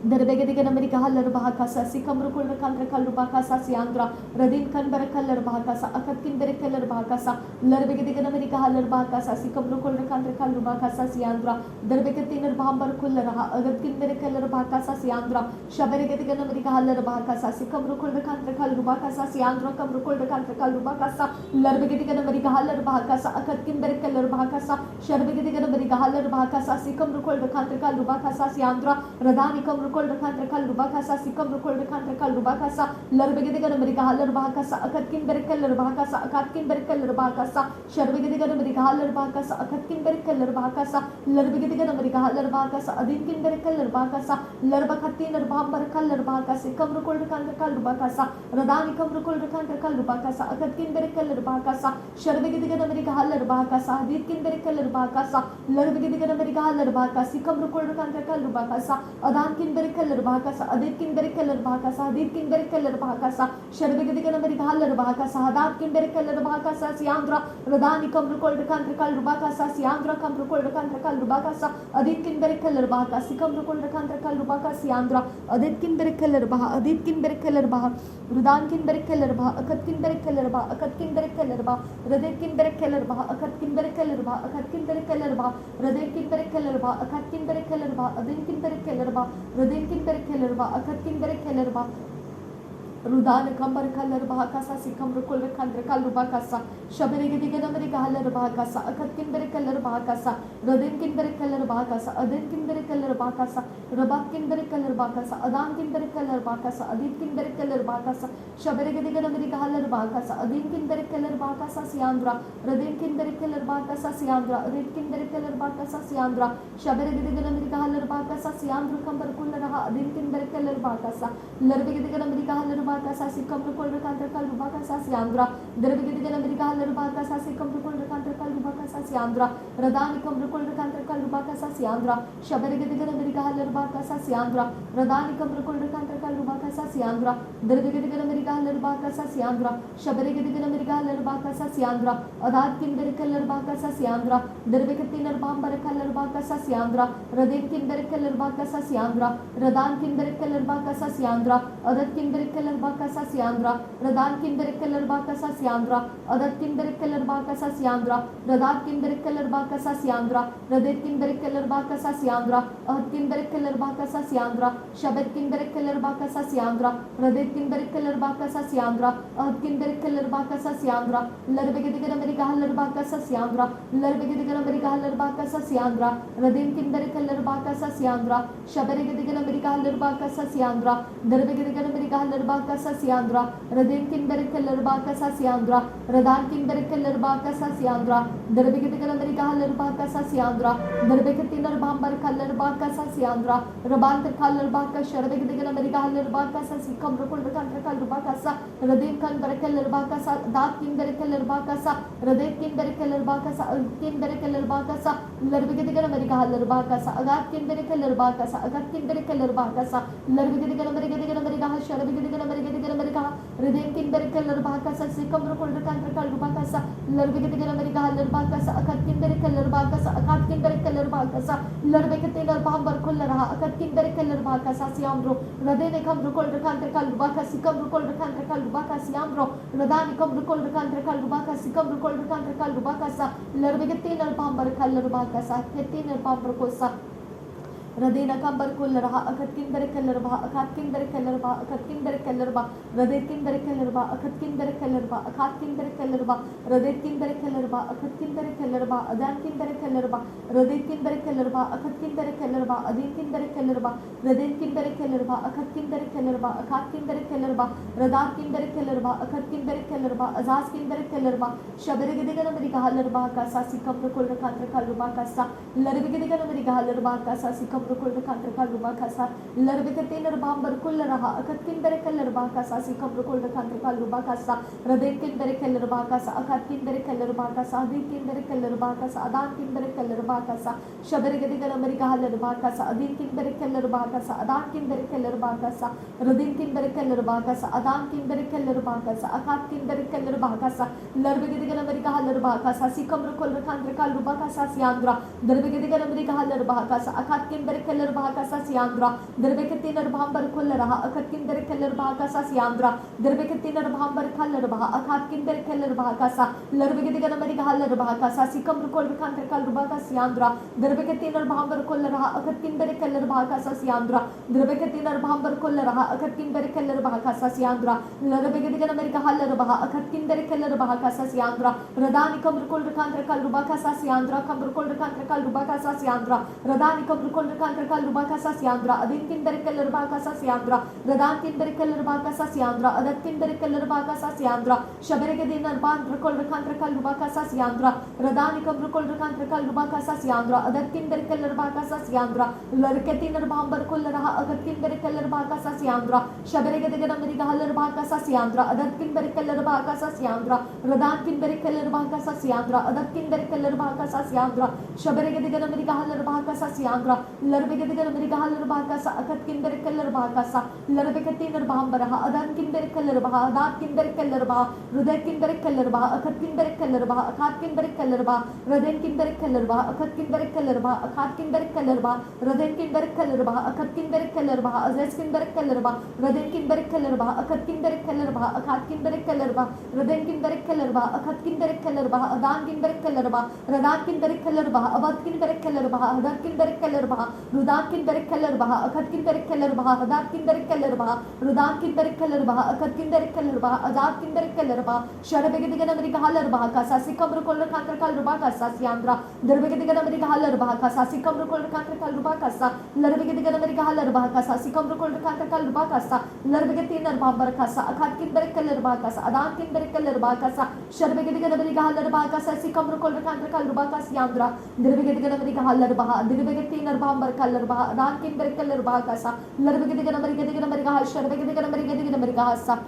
darbegedigan mrigahalar bahakasa sikam rukul rakan rakal bahakasa siandra radin kan berekeler bahakasa akatkin berekeler bahakasa larbegedigan mrigahalar bahakasa sikam rukul rakan rakal bahakasa siandra darbegetinar bahambar kulleraha agatkin berekeler bahakasa siandra shaberegedigan mrigahalar bahakasa sikam rukul rakan rakal bahakasa siandra kam rukul rakan rakal bahakasa larbegedigan mrigahalar bahakasa akatkin berekeler bahakasa sharbegedigan mrigahalar bahakasa sikam rukul rakan rakal bahakasa siandra radani kam rukol rakan rakal bahakasa sikam rukol rakan rakal bahakasa larbegedigan mrigahalar bahakasa akatkin berekeler bahakasa akatkin berekeler bahakasa sharbegedigan mrigahalar bahakasa akatkin berekeler bahakasa larbegedigan mrigahalar bahakasa adinkin berekeler bahakasa larbakatinar bahambar kaller bahakasa sikam rukol rakan rakal bahakasa radani kam rukol rakan rakal bahakasa akatkin berekeler bahakasa sharbegedigan mrigahalar bahakasa adinkin berekeler bahakasa larbegedigan mrigahalar bahakasa sikam rukol rakan rakal bahakasa adankin berekeler bahakasa adetkin berekeler bahakasa adetkin berekeler bahakasa sharbegedigan mrigahalar bahakasa adatkin berekeler bahakasa siandra radani kam rukol rakan rakal bahakasa siandra kam rukol rakan rakal bahakasa adetkin berekeler bahakasa kam rukol rakan rakal bahakasa siandra adetkin berekeler baha adetkin berekeler baha rudankin berekeler baha akatkin berekeler baha akatkin berekeler baha radetkin berekeler baha akatkin berekeler baha akatkin berekeler baha radetkin berekeler baha akatkin berekeler baha adetkin berekeler baha radetkin berekeler baha akatkin berekeler baha rudan kambar kaller bahakasa sikam rukul rakan rakal bahakasa shaberegedigan mrigahalar bahakasa akatkin berekeler bahakasa radetkin berekeler bahakasa adetkin berekeler bahakasa rabakin berekeler bahakasa adankin berekeler bahakasa adetkin berekeler bahakasa shaberegedigan mrigahalar bahakasa adetkin berekeler bahakasa siandra radetkin berekeler bahakasa siandra adetkin berekeler bahakasa siandra shaberegedigan mrigahalar bahakasa siandra kambar kulleraha adetkin berekeler bahakasa larbegedigan mrigahalar bahakasa sikam rukol rakan rakal bahakasa siandra darbegedigan mrigahalar bahakasa sikam rukol rakan rakal bahakasa siandra radani kam rukol rakan rakal bahakasa siandra shaberegedigan mrigahalar bahakasa siandra radani kam rukol rakan rakal bahakasa siandra darbegedigan mrigahalar bahakasa siandra shaberegedigan mrigahalar bahakasa siandra adatkin berekeler bahakasa siandra darbegetinar bahambar kaller bahakasa siandra radetkin berekeler bahakasa siandra radankin berekeler bahakasa siandra adatkin berekeler bakasa siandra radan kimbere keller bakasa siandra adat kimbere keller bakasa siandra radat kimbere keller bakasa siandra radet kimbere keller bakasa siandra ahat kimbere keller bakasa siandra shabet kimbere keller bakasa siandra radet kimbere keller bakasa siandra ahat kimbere keller bakasa siandra larbege digara meri gahaller bakasa siandra larbege digara meri gahaller bakasa siandra radim kimbere keller bakasa siandra shabere digara meri gahaller bakasa siandra darbege digara meri gahaller bakasa siandra radim kimbere keller bakasa siandra radan kimbere keller bakasa siandra darbege digara meri gahaller bakasa siandra darbege tinar bambar keller bakasa siandra rabant keller bakasa shabere digara meri gahaller bakasa sikam rukul rakan keller bakasa radim kan keller bakasa dat kimbere keller bakasa radet kimbere keller bakasa kimbere keller bakasa larbege digara meri gahaller bakasa agat kimbere keller bakasa agat kimbere keller bakasa larbege digara meri gahaller shabere digara meri gahaller radim kimbere keller bakasa sikam rukul rakan keller bakasa larbege digara meri gahaller bakasa agat kimbere keller bakasa agat kimbere keller bakasa larbege tinar bambar keller agat kimbere keller bakasa siamro radene kam rukul rakan keller bakasa sikam rukul rakan keller bakasa siamro radani kam rukul rakan keller bakasa sikam rukul rakan keller bakasa larbege tinar bambar keller bakasa tinar bambar kosa Radina kambar kulla raha akat kindare keller ba akat kindare keller ba akat kindare keller ba radet kindare keller ba akat kindare keller ba akat kindare keller ba radet kindare keller ba akat kindare keller ba adan kindare keller ba radet kindare keller ba akat kindare keller ba adin kindare keller ba radet kindare keller ba akat kindare keller ba akat kindare keller ba radat kindare keller ba akat kindare keller ba azaz kindare keller ba shabere gedigana meri gahaller ba ka sa sikam rukul rakan kallu ba ka sa larbe gedigana meri gahaller ba ka sa sikam rukul rakan kallu ba ka sa larbe ke tinar bambar kull raha akat kindare keller ba ka sa sikam rukul rakan kallu ba ka sa radet kindare keller ba ka sa akat kindare keller ba ka sa adin kindare keller ba ka sa adan kindare keller ba ka sa shabere gedigana meri gahaller ba ka sa adin kindare keller ba ka sa adan kindare keller ba ka sa radin kindare keller ba ka sa adan kindare keller ba ka sa akat kindare keller ba ka sa larbe gedigana meri gahaller ba ka sa sikam rukul rakan kallu ba ka sa siandra darbe gedigana meri gahaller ba ka sa akat kindare keller ba ka sa siandra darbe ke tinar bambar kull raha akat kindare keller ba ka sa siandra darbe ke tinar bambar keller ba akat kindare keller ba ka sa larbe gedigana meri gahaller ba ka sa sikam rukul rakan kallu ba ka siandra darbe ke tinar bambar kull raha akat kindare keller ba ka sa siandra darbe ke tinar bambar kull raha akat kindare keller ba ka sa siandra larbe gedigana meri gahaller ba akat kindare keller ba ka sa siandra radani kam rukul rakan kallu ba ka sa siandra kam rukul rakan kallu ba ka sa siandra radani kam rukul rakan kallu ba ka sa siandra adin kindare keller ba ka sa siandra radan kindare keller ba ka sa siandra adat kindare keller ba ka sa siandra shabere gedinar ban rukul rakan kallu ba ka sa siandra radani kam rukul rakan kallu ba ka sa siandra adat kindare keller ba ka sa siandra larke tinar bambar kull raha agat kindare keller ba ka sa siandra shabere gedinar meri gahaller ba ka sa siandra adat kindare keller ba ka sa siandra radan kindare keller ba ka sa siandra adat kindare keller ba ka sa siandra shabere gedinar meri gahaller ba ka sa siandra larbe gedinar meri gahaller ba ka sa agat kindare keller ba ka sa larbe ke tinar bambar ha adan kindare keller ba adat kindare keller ba ruday kindare keller ba agat kindare keller ba akat kindare keller ba raden kindare keller ba agat kindare keller ba akat kindare keller ba raden kindare keller ba agat kindare keller ba azaz kindare keller ba raden kindare keller ba agat kindare keller ba akat kindare keller ba raden kindare keller ba agat kindare keller ba adan kindare keller ba radan kindare keller ba abad kindare keller ba adat kindare keller ba rudan kindare keller ba agat kindare keller ba adat kindare keller ba rudan kindare keller ba agat kindare keller ba adat kindare keller ba sharbe gedigana meri gahaller ba ka sa sikam rukul rakan kallu ba ka sa siandra darbe gedigana meri gahaller ba ka sa sikam rukul rakan kallu ba ka sa larbe gedigana meri gahaller ba ka sa sikam rukul rakan kallu ba ka sa larbe ge tinar bambar ka sa akat kindare keller ba ka sa adan kindare keller ba ka sa sharbe gedigana meri gahaller ba ka sa sikam rukul rakan kallu ba ka siandra darbe gedigana meri gahaller ba darbe ge tinar bambar keller ba adan kindare keller ba ka sa larbe gedigana meri gahal sharbe gedigana meri gahal sa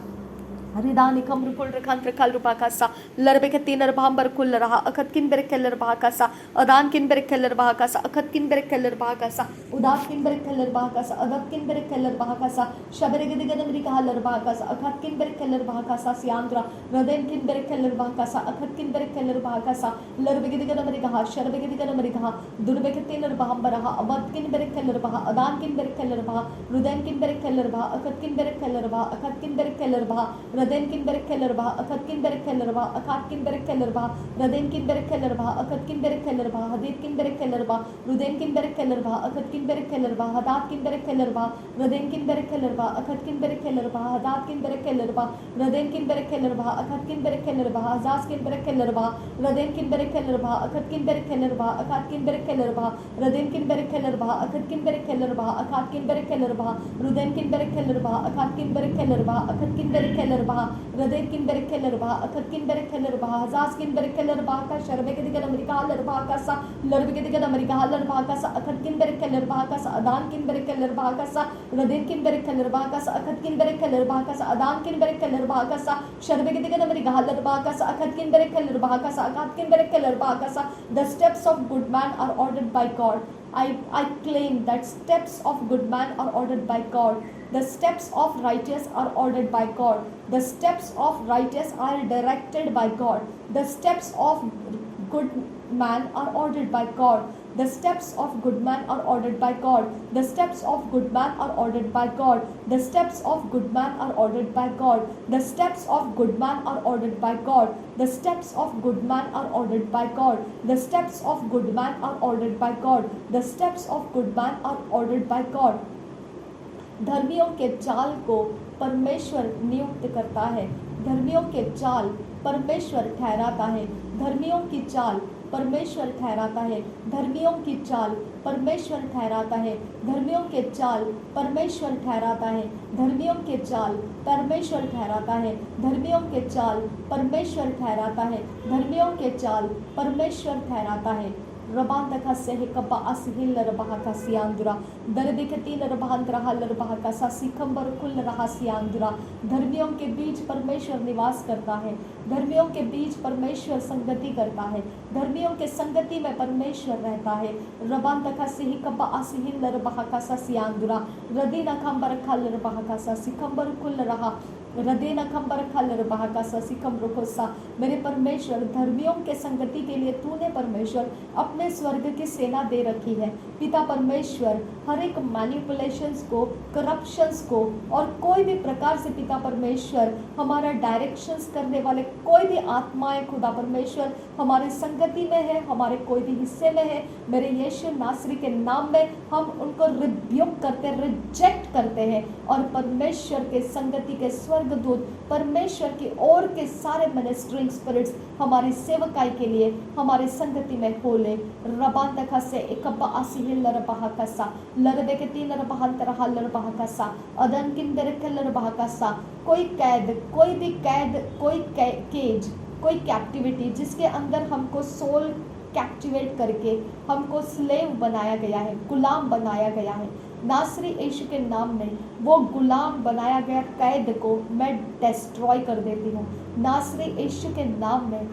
Haridani kamrukul rekantra kalrupakasa larbekati narbhambar kullaraha akatkin berekeller bahakasa adankin berekeller bahakasa akatkin berekeller bahakasa udatkin berekeller bahakasa adatkin berekeller bahakasa shaberegedigadamri kahaller bahakasa akatkin berekeller bahakasa siandra radenkin berekeller bahakasa akatkin berekeller bahakasa larbegedigadamri kaha sharbegedigadamri kaha durbekati narbhambaraha abatkin berekeller baha adankin berekeller baha rudenkin berekeller baha akatkin berekeller baha akatkin berekeller baha Radenkin berekeller baha akatkin berekeller baha akatkin berekeller baha radenkin berekeller baha akatkin berekeller baha haditkin berekeller baha rudenkin berekeller baha akatkin berekeller baha hadatkin berekeller baha radenkin berekeller baha akatkin berekeller baha hadatkin berekeller baha radenkin berekeller baha akatkin berekeller baha hazaskin berekeller baha radenkin berekeller baha akatkin berekeller baha akatkin berekeller baha radenkin berekeller baha akatkin berekeller baha akatkin berekeller baha rudenkin berekeller baha akatkin berekeller baha akatkin berekeller baha radenkin berekeller baha akatkin berekeller baha hazaskin berekeller baha ka sharbegedigan amerika haller baha ka sa larbegedigan amerika haller baha ka sa akatkin berekeller baha ka sa adankin berekeller baha ka sa radenkin berekeller baha ka sa akatkin berekeller baha ka sa adankin berekeller baha ka sa sharbegedigan amerika haller baha ka sa akatkin berekeller baha ka sa akatkin berekeller baha ka sa the steps of good man are ordered by God. I claim that steps of good man are ordered by God. The steps of righteous are ordered by God. The steps of righteous are directed by God. The steps of good man are ordered by God. The steps of good man are ordered by God. The steps of good man are ordered by God. The steps of good man are ordered by God. The steps of good man are ordered by God. The steps of good man are ordered by God. The steps of good man are ordered by God. The steps of good man are ordered by God. धर्मियों के चाल को परमेश्वर नियुक्त करता है। धर्मियों के चाल परमेश्वर ठहराता है। धर्मियों की चाल परमेश्वर ठहराता है। धर्मियों की चाल परमेश्वर ठहराता है। धर्मियों के चाल परमेश्वर ठहराता है। धर्मियों के चाल परमेश्वर ठहराता है। धर्मियों के चाल परमेश्वर ठहराता है। धर्मियों के चाल परमेश्वर ठहराता है। Rabandaka sehikaba asihil rabaha siandura दरबिकती रबांतरा रबाहा सा सिकंबर कुल रहा सियांदुरा धर्मियों के बीच परमेश्वर निवास करता है। धर्मियों के बीच परमेश्वर संगति करता है। धर्मियों के संगति में परमेश्वर रहता है। रबांतका सिहिकबा आसिहिल रबाहा सा सियांदुरा रदीना खंबर खल रबाहा सा सिकंबर कुल रहा रदेना खंबर खल रबाहा सा सिकंबर सा मेरे परमेश्वर धर्मियों के संगति के लिए तूने परमेश्वर अपने स्वर्ग की सेना दे रखी है। पिता परमेश्वर हर एक मैनिपुलेशंस को करप्शंस को और कोई भी प्रकार से पिता परमेश्वर हमारा डायरेक्शंस करने वाले कोई भी आत्माएं खुदा परमेश्वर हमारे संगति में है, हमारे कोई भी हिस्से में है, मेरे यीशु नासरी के नाम में हम उनको रिब्यूक करते हैं, रिजेक्ट करते हैं और परमेश्वर के संगति के स्वर्गदूत परमेश्वर की ओर के सारे मिनिस्ट्रिंग स्पिरिट्स हमारी सेवकाई के लिए हमारे संगति में खोले। रबांतका से एकब्बा आसिहिल रबाहा लरबे के तीन रबाहंतरहा लरबाहा अदनकिन बेरके लरबाहा कोई कैद कोई भी कैद कोई केज कोई कैप्टिविटी जिसके अंदर हमको सोल कैप्टिवेट करके हमको स्लेव बनाया गया है, गुलाम बनाया गया है। नासरी यीशु के नाम में वो गुलाम बनाया गया कैद को मैं डिस्ट्रॉय कर देती हूँ। नासरी यीशु के नाम में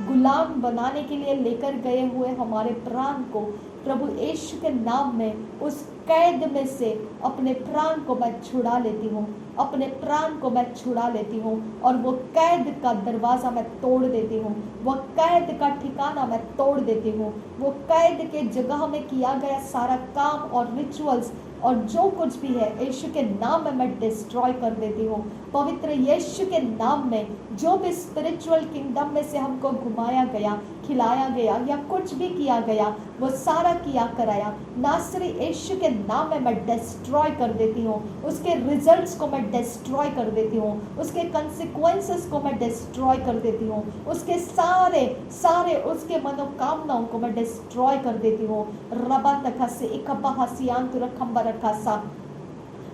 गुलाम बनाने के लिए लेकर गए हुए हमारे प्राण को प्रभु यीशु के नाम में उस कैद में से अपने प्राण को मैं छुड़ा लेती हूँ, अपने प्राण को मैं छुड़ा लेती हूँ और वो कैद का दरवाज़ा मैं तोड़ देती हूँ, वो कैद का ठिकाना मैं तोड़ देती हूँ, वो कैद के जगह में किया गया सारा काम और रिचुअल्स और जो कुछ भी है यीशु के नाम में मैं डिस्ट्रॉय कर देती हूँ। पवित्र यीशु के नाम में जो भी स्पिरिचुअल किंगडम में से हमको घुमाया गया, खिलाया गया या कुछ भी किया गया वो सारा किया कराया नासरी यीशु के नाम में मैं डिस्ट्रॉय कर देती हूँ। उसके रिजल्ट्स को मैं डिस्ट्रॉय कर देती हूँ, उसके कंसिक्वेंसेस को मैं डिस्ट्रॉय कर देती हूँ, उसके सारे उसके मनोकामनाओं को मैं डिस्ट्रॉय कर देती हूँ। रबा तक से इकब्बा हसियान तुरखंबर रखा सा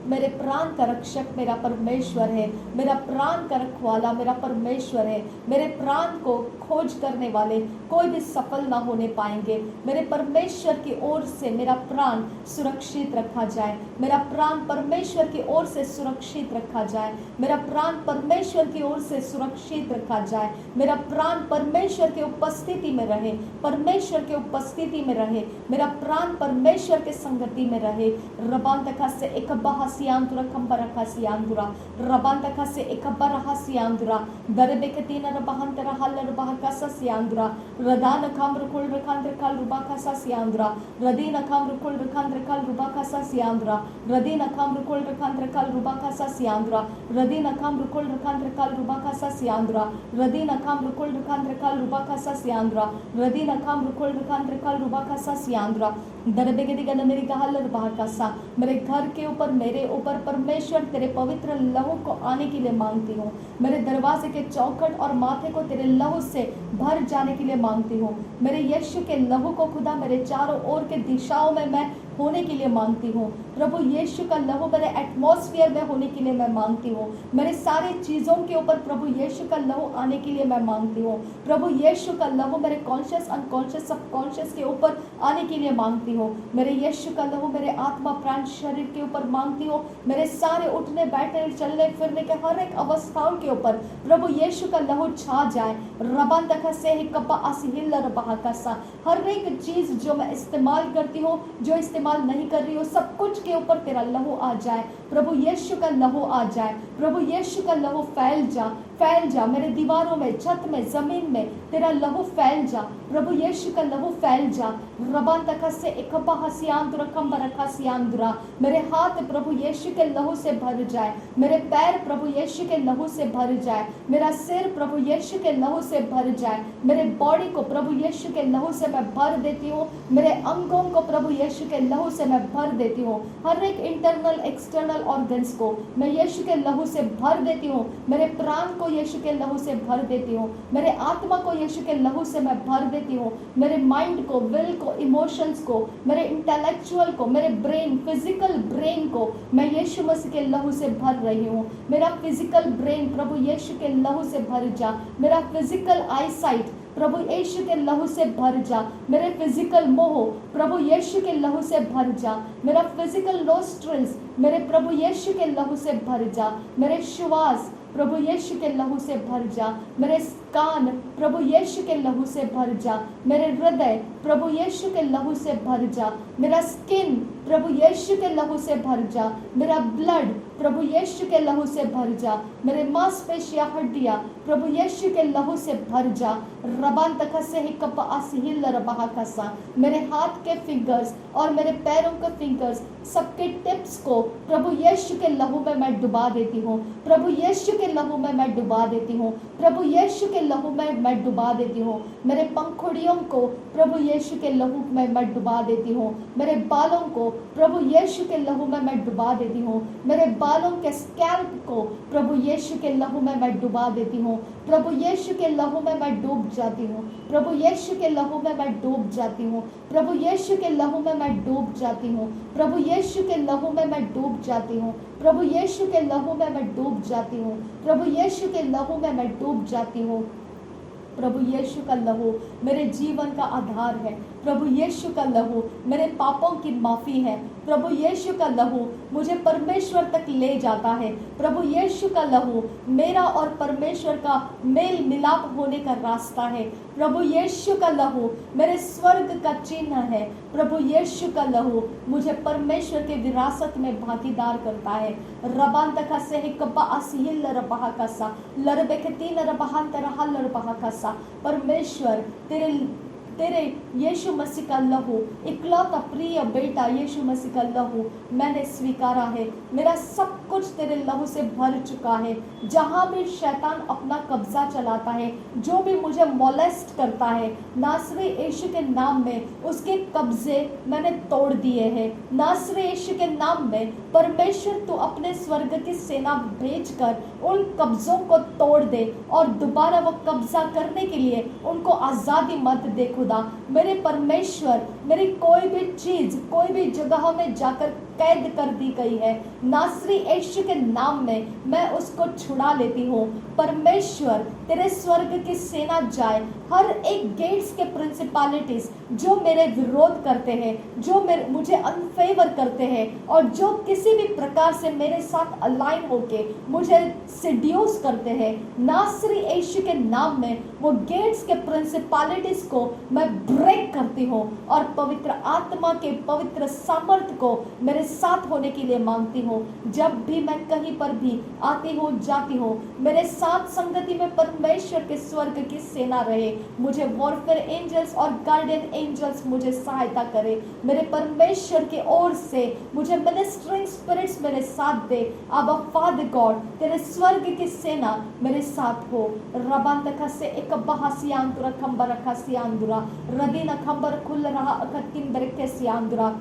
मेरे प्राण का रक्षक मेरा परमेश्वर है, मेरा प्राण का रखवाला मेरा परमेश्वर है। मेरे प्राण को खोज करने वाले कोई भी सफल ना होने पाएंगे। मेरे परमेश्वर की ओर से मेरा प्राण सुरक्षित रखा जाए, मेरा प्राण परमेश्वर की ओर से सुरक्षित रखा जाए, मेरा प्राण परमेश्वर की ओर से सुरक्षित रखा जाए, मेरा प्राण परमेश्वर की उपस्थिति में रहे, परमेश्वर की उपस्थिति में रहे, मेरा प्राण परमेश्वर के संगति में रहे। रबांतका से एक बहासियांतुरा कंबरका सियांतुरा रबांतका से एक बरहासियांतुरा दरबेकतीन रबहंतरा हल्लर बहका ससियांतुरा रदान कामरुकुल रकांद्र काल रुबाका ससियांतुरा रदीन कामरुकुल रकांद्र काल रुबाका ससियांतुरा रदीन कामरुकुल रकांद्र काल रुबाका ससियांतुरा रदीन कामरुकुल रकांद्र काल रुबाका ससियांतुरा रदीन कामरुकुल रकांद्र काल रुबाका ससियांतुरा रदीन कामरुकुल रकांद्र काल रुबाका ससियांतुरा दरबेगदिगन मेरी गहलर बहका सा मेरे घर के ऊपर, मेरे ऊपर परमेश्वर तेरे पवित्र लहू को आने के लिए मांगती हूँ। मेरे दरवाजे के चौखट और माथे को तेरे लहू से भर जाने के लिए मांगती हूँ। मेरे यीशु के लहू को खुदा मेरे चारों ओर के दिशाओं में मैं होने के लिए मांगती हूँ। प्रभु यीशु का लहू मेरे एटमॉस्फेयर में होने के लिए मैं मांगती हूँ। मेरे सारे चीज़ों के ऊपर प्रभु यीशु का लहू आने के लिए मैं मांगती हूँ। प्रभु यीशु का लहू मेरे कॉन्शियस, अनकॉन्शियस, सबकॉन्शियस के ऊपर आने के लिए मांगती हूँ। मेरे यीशु का लहू मेरे आत्मा, प्राण, शरीर के ऊपर मांगती हूँ। मेरे सारे उठने बैठने, चलने फिरने के हर एक अवस्थाओं के ऊपर प्रभु यीशु का लहू छा जाए। रबान तक से ही कब्बा आसिहिल रबाहकसा, हर एक चीज़ जो मैं इस्तेमाल करती हूँ, जो इस्तेमाल नहीं कर रही हूँ, सब कुछ के ऊपर तेरा लहू आ जाए। प्रभु यीशु का लहू आ जाए। प्रभु यीशु का लहू फैल जा, फैल जा। मेरे दीवारों में, छत में, जमीन में तेरा लहू फैल जा। प्रभु यीशु का लहू फैल जा। रबान तक से एकबा हसियांतुरा कंबरका सियांतुरा, मेरे हाथ प्रभु यीशु के लहू से भर जाए। मेरे पैर प्रभु यीशु के लहू से भर जाए। मेरा सिर प्रभु यीशु के लहू से भर जाए। मेरे बॉडी को प्रभु यीशु के लहू से मैं भर देती हूँ। मेरे अंगों को प्रभु यीशु के लहू से मैं भर देती हूँ। हर एक इंटरनल एक्सटर्नल ऑर्गन्स को मैं यीशु के लहू से भर देती हूँ। मेरे प्राण को यीशु के लहू से भर देती हूँ। मेरे आत्मा को यीशु के लहू से मैं भर देती हूँ। मेरे माइंड को, विल को, इमोशंस को, मेरे इंटेलेक्चुअल को, मेरे ब्रेन, फिजिकल ब्रेन को मैं यीशु मसीह के लहू से भर रही हूँ। मेरा फिजिकल ब्रेन प्रभु यीशु के लहू से भर जा। मेरा फिजिकल आईसाइट प्रभु यीशु के लहू से भर जा। मेरे फिजिकल मोह प्रभु यीशु के लहू से भर जा। मेरा फिजिकल नोस्ट्रिल्स मेरे प्रभु यीशु के लहू से भर जा। मेरे श्वास प्रभु यीशु के लहू से भर जा। मेरे कान प्रभु यीशु के लहू से भर जा। मेरे हृदय प्रभु यीशु के लहू से भर जा। मेरा स्किन प्रभु यीशु के लहू से भर जा। मेरा ब्लड प्रभु यीशु के लहू से भर जा। मेरे मांसपेशियां, हड्डियां प्रभु यीशु के लहू से भर जा। रबान तक से ही कप आसिहिल रबाहकसा, मेरे हाथ के फिंगर्स और मेरे पैरों के फिंगर्स, सबके टिप्स को प्रभु यीशु के लहू में मैं डुबा देती हूँ। प्रभु यीशु के लहू में मैं डुबा देती हूँ। प्रभु यीशु के लहू में मैं डुबा देती हूँ। मेरे पंखुड़ियों को प्रभु यीशु के लहू में मैं डुबा देती हूँ। मेरे बालों को प्रभु यीशु के लहू में मैं डुबा देती हूँ। मेरे बालों के स्कैल्प को प्रभु यीशु के लहू में मैं डुबा देती हूँ। प्रभु यीशु के लहू में मैं डूब जाती हूँ। प्रभु यीशु के लहू में मैं डूब जाती हूँ। प्रभु यीशु के लहू में मैं डूब जाती हूँ। प्रभु यीशु के लहू में मैं डूब जाती हूँ। प्रभु यीशु के लहू में मैं डूब जाती हूँ। प्रभु यीशु के लहू में मैं डूब जाती हूँ। प्रभु यीशु का लहू मेरे जीवन का आधार है। प्रभु यीशु का लहू मेरे पापों की माफ़ी है। प्रभु यीशु का लहू मुझे परमेश्वर तक ले जाता है। प्रभु यीशु का लहू मेरा और परमेश्वर का मेल मिलाप होने का रास्ता है। प्रभु यीशु का लहू मेरे स्वर्ग का चिन्ह है। प्रभु यीशु का लहू मुझे परमेश्वर के विरासत में भागीदार करता है। रबान तक से ही कब्बा आसिहिल रबाहकसा लरबेकतीन रबाहंतरा लरबाहकसा, परमेश्वर तेरे यीशु मसीह का लहू, इकलौता प्रिय बेटा यीशु मसीह का लहू मैंने स्वीकारा है। मेरा सब कुछ तेरे लहू से भर चुका है। जहाँ भी शैतान अपना कब्जा चलाता है, जो भी मुझे मोलेस्ट करता है, नासरी यीशु के नाम में उसके कब्जे मैंने तोड़ दिए हैं। नासरी यीशु के नाम में परमेश्वर तू अपने स्वर्ग की सेना भेजकर उन कब्जों को तोड़ दे और दोबारा वो कब्जा करने के लिए उनको आज़ादी मत दे खुदा। मेरे परमेश्वर मेरी कोई भी चीज़, कोई भी जगह में जाकर कैद कर दी गई है, नासरी यीशु के नाम में मैं उसको छुड़ा लेती हूँ। परमेश्वर तेरे स्वर्ग की सेना जाए, हर एक गेट्स के प्रिंसिपैलिटीज जो मेरे विरोध करते हैं, जो मुझे अनफेवर करते हैं और जो किसी भी प्रकार से मेरे साथ अलाइन होके मुझे सिड्यूस करते हैं, नासरी यीशु के नाम में वो गेट्स के प्रिंसिपैलिटीज को मैं ब्रेक करती हूँ और पवित्र आत्मा के पवित्र सामर्थ्य को मेरे साथ होने के लिए मांगती हूँ। जब भी मैं कहीं पर भी आती हूँ जाती हूँ, मेरे साथ संगति में परमेश्वर के स्वर्ग की सेना रहे, मुझे वॉरफेयर एंजल्स और गार्डियन एंजल्स मुझे सहायता करे, मेरे परमेश्वर की ओर से मुझे मिनिस्टरिंग स्पिरिट्स मेरे साथ दे। अब फादर गॉड तेरे स्वर्ग की सेना मेरे साथ हो। रबांतका से एक बहासियांतुरा खंबर खसियांतुरा रदीना खंबर खुल रहा अकतिन बरके सियांतुरा।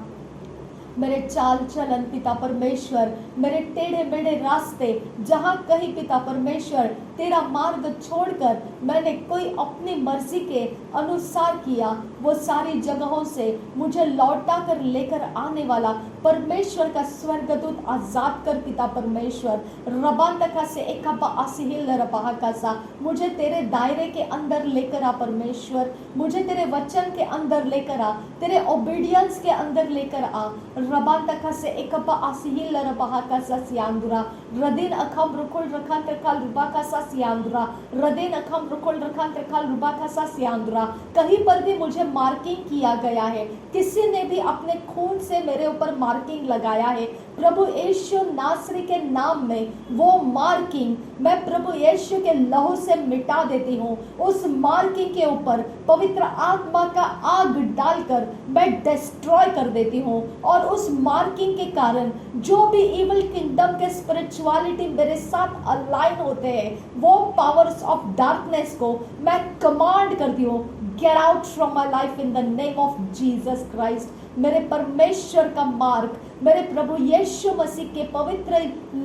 मेरे चाल चलन पिता परमेश्वर, मेरे टेढ़े मेढ़े रास्ते जहाँ कहीं पिता परमेश्वर तेरा मार्ग छोड़कर मैंने कोई अपनी मर्जी के अनुसार किया, वो सारी जगहों से मुझे लौटा कर लेकर आने वाला परमेश्वर का स्वर्गदूत आजाद कर पिता परमेश्वर। रबांतका से एक आसिहिल रबाहकासा, मुझे तेरे दायरे के अंदर लेकर आ परमेश्वर, मुझे तेरे वचन के अंदर लेकर आ, तेरे ओबीडियंस के अंदर लेकर आ। रबांतका से एक आसिहिल रबाहकासा सियांदुरा रदिन अखम रुकुल रखा तरकाल रुबाकासा सियांदुरा रदिन अखम रुकुल रखा तरकाल रुबाकासा सियांदुरा। कहीं पर भी मुझे मार्किंग किया गया है, किसी ने भी अपने खून से मेरे ऊपर मार्किंग लगाया है, प्रभु यीशु नासरी के नाम में वो मार्किंग मैं प्रभु यीशु के लहू से मिटा देती हूँ। उस मार्किंग के ऊपर पवित्र आत्मा का आग डालकर मैं डिस्ट्रॉय कर देती हूँ और उस मार्किंग के कारण जो भी इविल किंगडम के स्पिरिचुअलिटी मेरे साथ अलाइन होते हैं, वो पावर्स ऑफ डार्कनेस को मैं कमांड करती हूँ, get out from my life in the name of Jesus Christ. मेरे परमेश्वर का मार्ग, मेरे प्रभु यीशु मसीह के पवित्र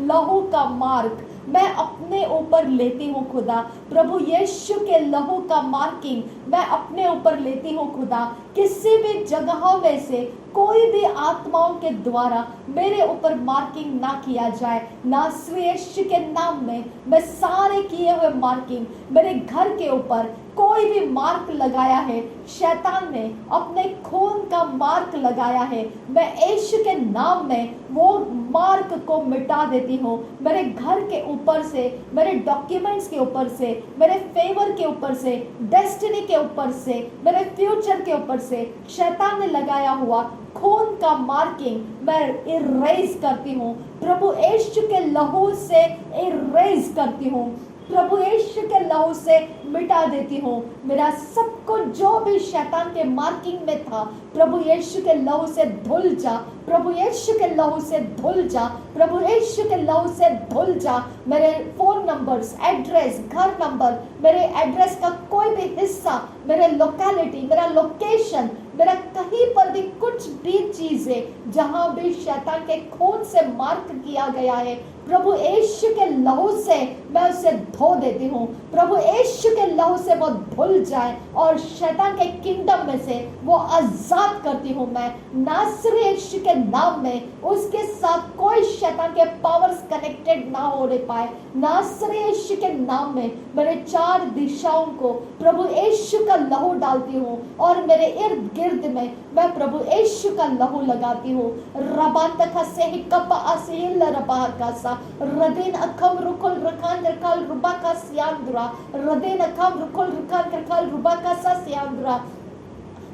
लहू का मार्ग मैं अपने ऊपर लेती हूँ खुदा। प्रभु यीशु के लहू का मार्किंग मैं अपने ऊपर लेती हूँ खुदा। किसी भी जगहों में से कोई भी आत्माओं के द्वारा मेरे ऊपर मार्किंग ना किया जाए। नासरी यीशु के नाम में मैं सारे किए हुए मार्किंग, मेरे घर के ऊपर कोई भी मार्क लगाया है, शैतान ने अपने खून का मार्क लगाया है, मैं यीशु के नाम में वो मार्क को मिटा देती हूँ। मेरे घर के ऊपर से, मेरे डॉक्यूमेंट्स के ऊपर से, मेरे फेवर के ऊपर से, डेस्टिनी के ऊपर से, मेरे फ्यूचर के ऊपर से शैतान ने लगाया हुआ खून का मार्किंग मैं इरेज करती हूँ, प्रभु यीशु के लहू से इरेज करती हूँ, प्रभु यीशु के लहू से मिटा देती हूँ। मेरा सब कुछ जो भी शैतान के मार्किंग में था, प्रभु यीशु के लहू से धुल जा, प्रभु यीशु के लहू से धुल जा, प्रभु यीशु के लहू से धुल जा। मेरे फोन नंबर्स, एड्रेस, घर नंबर, मेरे एड्रेस का कोई भी हिस्सा, मेरे लोकेलिटी, मेरा लोकेशन, मेरा कहीं पर भी कुछ भी चीजें जहां भी शैतान के खून से मार्क किया गया है, प्रभु यीशु के लहू से मैं उसे धो देती हूँ। प्रभु यीशु के लहू से वो धुल जाए और शैतान के किंगडम में से वो आजाद करती हूँ। मैं नासरी यीशु के नाम में उसके साथ कोई शैतान के पावर्स कनेक्टेड ना होने पाए। नासरी यीशु के नाम में मेरे चार दिशाओं को प्रभु यीशु का लहू डालती हूँ और मेरे इर्द गिर्द में मैं प्रभु यीशु का लहू लगाती हूँ। रबांतका से ही कपा असील रबाकासा रदीन अखम रुकुल रखान रखाल रुबाका सियांदुरा रदीन अखम रुकुल रखान रखाल रुबाका सा सियांदुरा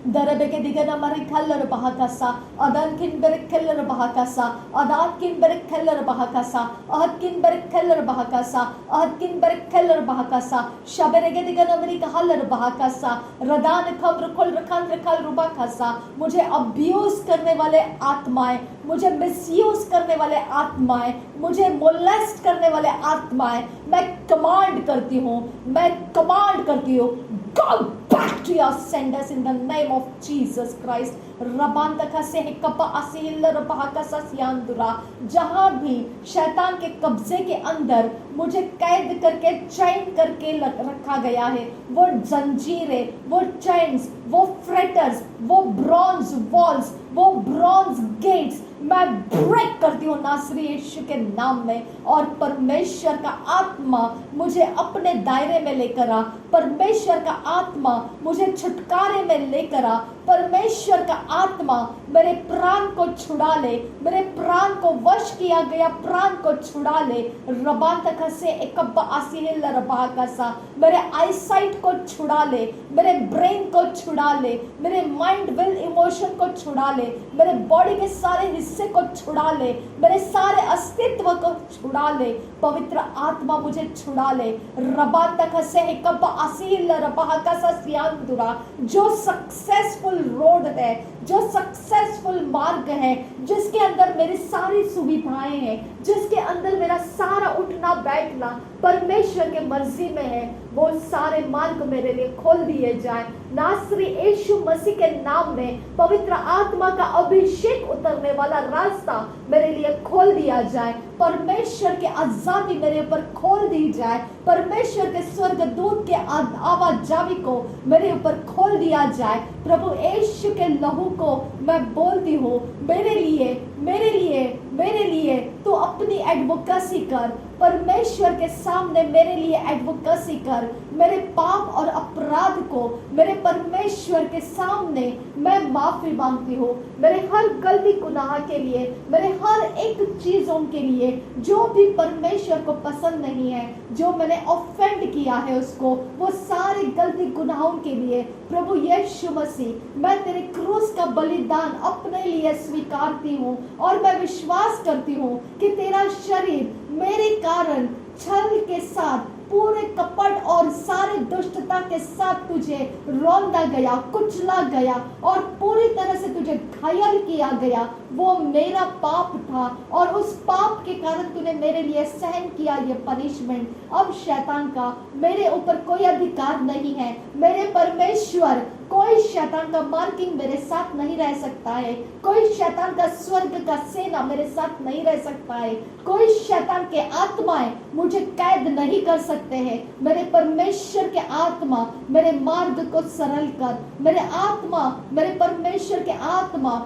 दरबेके दिगना मरी खल्लर बहाकासा अदन किन बेरक खल्लर बहाकासा अदात किन बेरक खल्लर बहाकासा अहद किन बेरक खल्लर बहाकासा अहद किन बेरक खल्लर बहाकासा शबरेगे दिगना मरी खल्लर बहाकासा रदान खम रुकुल रखान रखाल रुबाकासा। मुझे अब्यूज करने वाले आत्माएं, मुझे मिसयूज करने वाले आत्माएं, मुझे मोलेस्ट करने वाले आत्माएं मैं कमांड करती हूँ, मैं कमांड करती हूँ, go back to your senders in the name of Jesus Christ। रबान तक से कपा असील रबा कसा सियांदुरा, जहां भी शैतान के कब्जे के अंदर मुझे कैद करके चैन करके रखा गया है, वो जंजीरें, वो चैन्स, वो फ्रेटर्स, वो ब्रॉन्ज वॉल्स, वो ब्रॉन्ज गेट्स मैं ब्रेक करती हूँ नासरी यीशु के नाम में। और परमेश्वर का आत्मा मुझे अपने दायरे में लेकर आ, परमेश्वर का आत्मा मुझे छुटकारे में लेकर आ, परमेश्वर का आत्मा मेरे प्राण को छुड़ा ले, मेरे प्राण को वश किया गया प्राण को छुड़ा ले। रबान तक से एक रबा का सा मेरे आईसाइट को छुड़ा ले, मेरे ब्रेन को छुड़ा ले, मेरे माइंड विल इमोशन को छुड़ा ले, मेरे बॉडी के सारे हिस्से को छुड़ा ले, मेरे सारे अस्तित्व को छुड़ा ले। पवित्र आत्मा मुझे छुड़ा ले। रबान तक से एक रबा का सा सियांदुरा, जो सक्सेसफुल रोड है, जो सक्सेसफुल मार्ग है, जिसके अंदर मेरी सारी सुविधाएं हैं, जिसके अंदर मेरा सारा उठना बैठना परमेश्वर के मर्जी में है, वो सारे मार्ग मेरे लिए खोल दिए जाए नासरी यीशु मसीह के नाम में। पवित्र आत्मा का अभिषेक उतरने वाला रास्ता मेरे लिए खोल दिया जाए, परमेश्वर के आजादी मेरे ऊपर खोल दी जाए, परमेश्वर के स्वर्गदूत के आवाजावी को मेरे ऊपर खोल दिया जाए। प्रभु यीशु के लहू को मैं बोलती हूँ, मेरे लिए मेरे लिए मेरे लिए तू अपनी एडवोकेसी कर, परमेश्वर के सामने मेरे लिए एडवोकेसी कर। मेरे पाप और अपराध को मेरे परमेश्वर के सामने मैं माफी मांगती हूँ, मेरे हर गलती गुनाह के लिए, मेरे हर एक चीजों के लिए जो भी परमेश्वर को पसंद नहीं है, जो मैंने ऑफेंड किया है उसको, वो सारी गलती गुनाहों के लिए प्रभु यीशु मसीह मैं तेरे क्रूस का बलिदान अपने लिए स्वीकारती हूँ और मैं विश्वास करती हूँ कि तेरा शरीर मेरे कारण छल के साथ पूरे कपट और सारे दुष्टता के साथ तुझे रौंदा गया, कुचला गया और पूरी तरह से तुझे घायल किया गया। वो मेरा पाप था और उस पाप के कारण तूने मेरे लिए सहन किया ये पनिशमेंट। अब शैतान का मेरे ऊपर कोई अधिकार नहीं है। मेरे परमेश्वर, कोई शैतान का मार्किंग मेरे साथ नहीं रह सकता है, कोई शैतान का स्वर्ग का सेना मेरे साथ नहीं रह सकता है, कोई शैतान के आत्माएं मुझे कैद नहीं कर सकते हैं। मेरे परमेश्वर के आत्मा मेरे मार्ग को सरल कर, मेरे आत्मा, मेरे परमेश्वर के आत्मा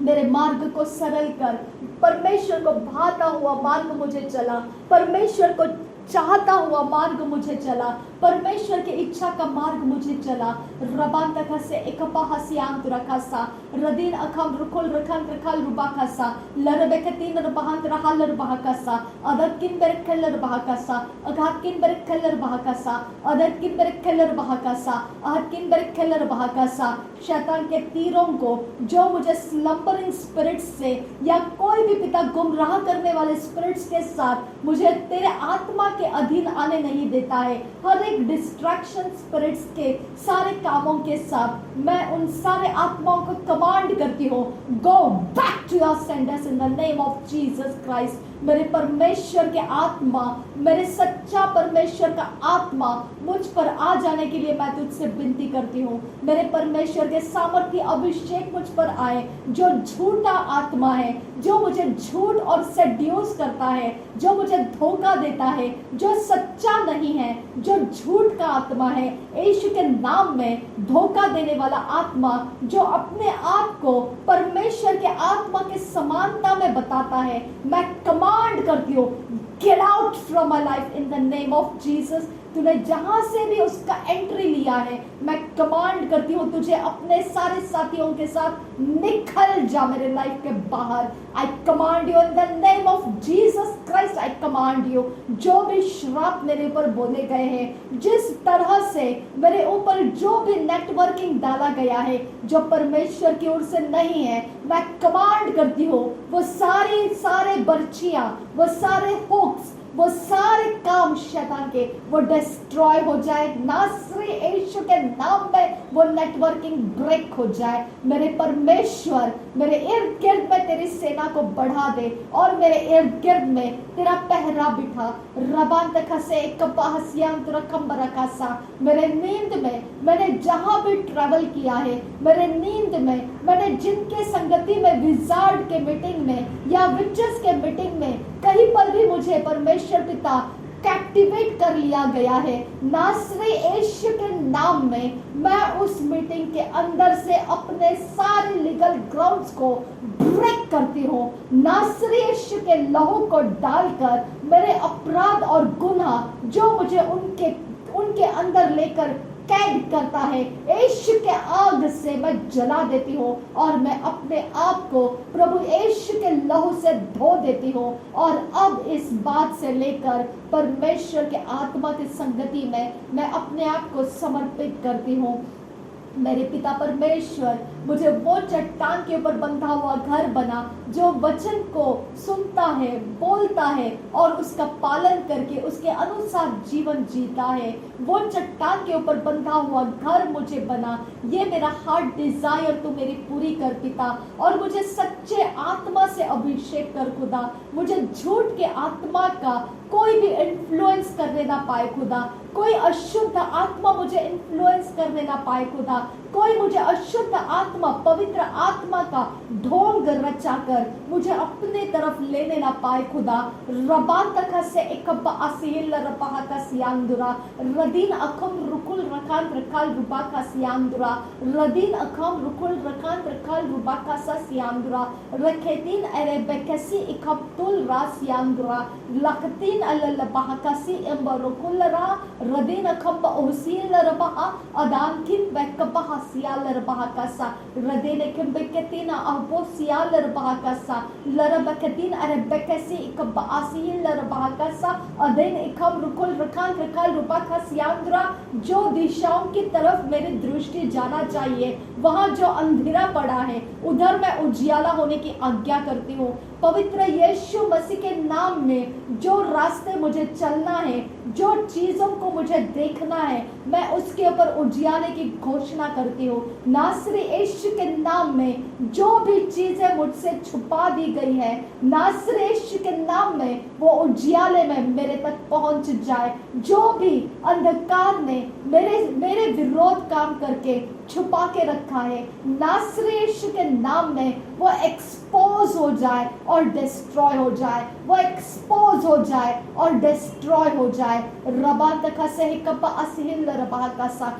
मेरे मार्ग को सरल कर। परमेश्वर को भाता हुआ मार्ग मुझे चला, परमेश्वर को चाहता हुआ मार्ग मुझे चला, परमेश्वर की इच्छा का मार्ग मुझे चला। रबान तक से एक पहासियांत रखासा रदीन अखम रुकुल रखन रखल रुबाकासा लरबेकतीन रबहंत रहल रबहकासा अदकिन बरखल रबहकासा अगाकिन बरखल रबहकासा अदकिन बरखल रबहकासा अहकिन बरखल रबहकासा। शैतान के तीरों को जो मुझे स्लंबरिंग स्पिरिट्स से या कोई भी पिता गुमराह करने वाले स्पिरिट्स के साथ मुझे तेरे आत्मा के अधीन आने नहीं देता है, हर एक डिस्ट्रैक्शन स्पिरिट्स के सारे कामों के साथ मैं उन सारे आत्माओं को कमांड करती हूँ, go back to your senders in the name of Jesus Christ. मेरे परमेश्वर के आत्मा, मेरे सच्चा परमेश्वर का आत्मा मुझ पर आ जाने के लिए मैं तुझसे विनती करती हूँ। मेरे परमेश्वर के सामर्थ्य अभिषेक मुझ पर आए। जो झूठा आत्मा है, जो मुझे झूठ और सेड्यूस करता है, जो मुझे धोखा देता है, जो सच्चा नहीं है, जो झूठ का आत्मा है, यीशु के नाम में धोखा देने वाला आत्मा जो अपने आप को परमेश्वर के आत्मा के समानता में बताता है, मैं कमांड करती हूँ, get out from my life in the name of Jesus. तूने जहां से भी उसका एंट्री लिया है, मैं कमांड करती हूँ तुझे अपने सारे साथियों के साथ निकल जा मेरे लाइफ के बाहर। आई command you in the name of Jesus Christ, I command you. जो भी श्राप मेरे ऊपर बोले गए हैं, जिस तरह से मेरे ऊपर जो भी नेटवर्किंग डाला गया है जो परमेश्वर की ओर से नहीं है, मैं कमांड करती हूँ वो सारे बर्छियां, वो सारे होक्स, वो सारे काम शैतान के वो डिस्ट्रॉय हो जाए। नासरी यीशु के नाम में वो नेटवर्किंग ब्रेक हो जाए। मेरे परमेश्वर मेरे इर्द गिर्द में तेरी सेना को बढ़ा दे और मेरे इर्द गिर्द में तेरा पहरा बिठा। रबान तक से कपाहसियां तुरकम बरकासा। मेरे नींद में मैंने जहां भी ट्रैवल किया है, मेरे नींद में मैंने जिनके संगति में, विजार्ड के मीटिंग में या विचर्स के मीटिंग में कहीं पर भी मुझे परमेश्वर पिता कैप्टिवेट कर लिया गया है, नासरी यीशु के नाम में मैं उस मीटिंग के अंदर से अपने सारे लीगल ग्राउंड्स को ब्रेक करती हूँ। नासरी यीशु के लहू को डालकर मेरे अपराध और गुनाह जो मुझे उनके अंदर लेकर कैद करता है, यीशु के आग से मैं जला देती हूँ और मैं अपने आप को प्रभु यीशु के लहू से धो देती हूँ। और अब इस बात से लेकर परमेश्वर के आत्मा की संगति में मैं अपने आप को समर्पित करती हूँ। मेरे पिता परमेश्वर मुझे वो चट्टान के ऊपर बंधा हुआ घर बना जो वचन को सुनता है, बोलता है और उसका पालन करके उसके अनुसार जीवन जीता है। वो चट्टान के ऊपर बंधा हुआ घर मुझे बना, ये मेरा हार्ट डिजायर तू मेरी पूरी कर पिता। और मुझे सच्चे आत्मा से अभिषेक कर खुदा, मुझे झूठ के आत्मा का कोई भी इन्फ्लुएंस करने ना पाए खुदा, कोई अशुद्ध आत्मा मुझे इन्फ्लुएंस करने ना पाए खुदा, कोई मुझे अशुद्ध आत्मा पवित्र आत्मा का ढोंग रचाकर मुझे अपने तरफ लेने ना पाए खुदा। रबातका से एकब्बा असील रबाका सियांदुरा रदीन अखम रुकुल रखान रखाल रुबाका सियांदुरा रदीन अखम रुकुल रखान रखाल रुबाका सा सियांदुरा रखेतीन अरे बेकसी इकब्तुल रा सियांदुरा लखतीन अल्ल बहाकासी एम्बरुकुलरा रदीन अखम ओसील रबा अदान किन बेकब्बा सियाल रबाकासा रदेने केम्बेकेतीना अबो सियाल रबाकासा लरबकेतीन अरे बेकसी इकब्बा असील रबाकासा अदेन इकम रुकुल रखान रखाल रुबाका सियांदुरा। जो दिशाओं की तरफ मेरी दृष्टि जाना चाहिए, वहाँ जो अंधेरा पड़ा है उधर मैं उजियाला होने की आज्ञा करती हूँ। पवित्र यीशु मसीह के नाम में जो रास्ते मुझे चलना है, जो चीजों को मुझे देखना है, मैं उसके ऊपर उजियाले की घोषणा करती हूँ। नासरी यीशु के नाम में जो भी चीजें मुझसे छुपा दी गई है, नासरी यीशु के नाम में वो उजियाले में मेरे तक पहुंच जाए। जो भी अंधकार ने मेरे विरोध काम करके छुपा के रखा है, नासरी यीशु के नाम में वो एक्सपोज हो जाए और डिस्ट्रॉय हो जाए, वो एक्सपोज हो जाए और डिस्ट्रॉय हो जाए। रबा तका से हिकपा असिहिल रबा का सा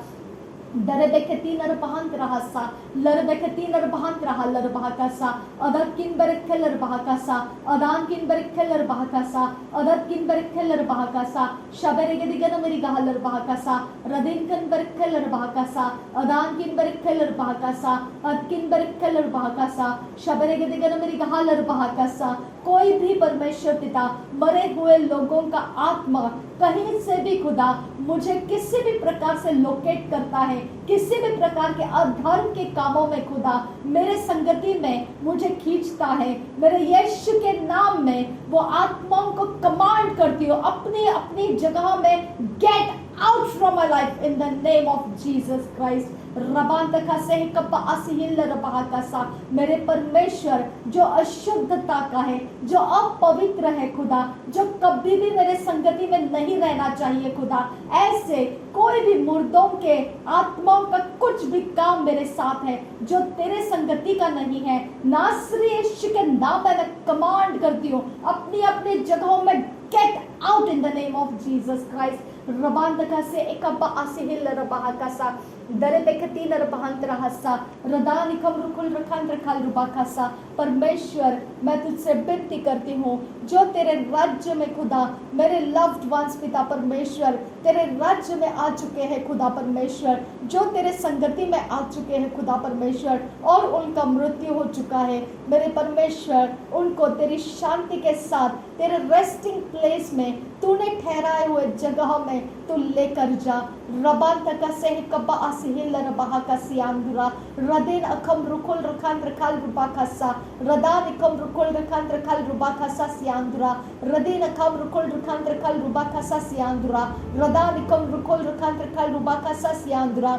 दरबेकती नरबहांत रहसा लरबेकती नरबहांत रहा लरबहाकासा अदब किन बरखे लरबहाकासा अदान किन बरखे लरबहाकासा अदब किन बरखे लरबहाकासा शबरेगे दिगन मेरी गहा लरबहाकासा रदिन किन बरखे लरबहाकासा अदान किन बरखे लरबहाकासा अद किन बरखे लरबहाकासा शबरेगे दिगन मेरी गहा लरबहाकासा। कोई भी परमेश्वर पिता मरे हुए लोगों का आत्मा कहीं से भी खुदा मुझे किसी भी प्रकार से लोकेट करता है, किसी भी प्रकार के अधर्म के कामों में खुदा मेरे संगति में मुझे खींचता है, मेरे यीशु के नाम में वो आत्माओं को कमांड करती हूँ अपनी अपनी जगह में, gate out from my life in the name of Jesus Christ। रबांतका से कब्बा असील रबाकासा मेरे परमेश्वर जो अशुद्धता का है, जो अपवित्र है खुदा, जो कभी भी मेरे संगति में नहीं रहना चाहिए खुदा, ऐसे कोई भी मुर्दों के आत्माओं का कुछ भी काम मेरे साथ है जो तेरे संगति का नहीं है, नासरी यीशु के नाम में कमांड करती हूँ अपनी अपनी जगहों में, get out in the name of Jesus Christ. रबांतका से एकब्बा असील रबाकासा दरे बेकती नरबहांत रहसा रदानिकम रुकुल रखान रखाल रुबाकासा। परमेश्वर मैं तुझसे विनती करती हूँ, जो तेरे राज्य में खुदा मेरे लव्ड वंस पिता परमेश्वर तेरे राज्य में आ चुके हैं खुदा परमेश्वर, जो तेरे संगति में आ चुके हैं खुदा परमेश्वर और उनका मृत्यु हो चुका है, मेरे परमेश्वर उनको तेरी शांति के साथ तेरे रेस्टिंग प्लेस में तूने ठहराए हुए जगह में तू लेकर जा। रबान तका से कब्बा असील रबाहा का सियांदुरा रदेन अखम रुकुल रखान रखाल रुबाकासा रदान अखम रुकुल रखान रखाल रुबाकासा सियांदुरा रदेन अखम रुकुल रखान रखाल रुबाकासा सियांदुरा रदान अखम रुकुल रखान रखाल रुबाकासा सियांदुरा।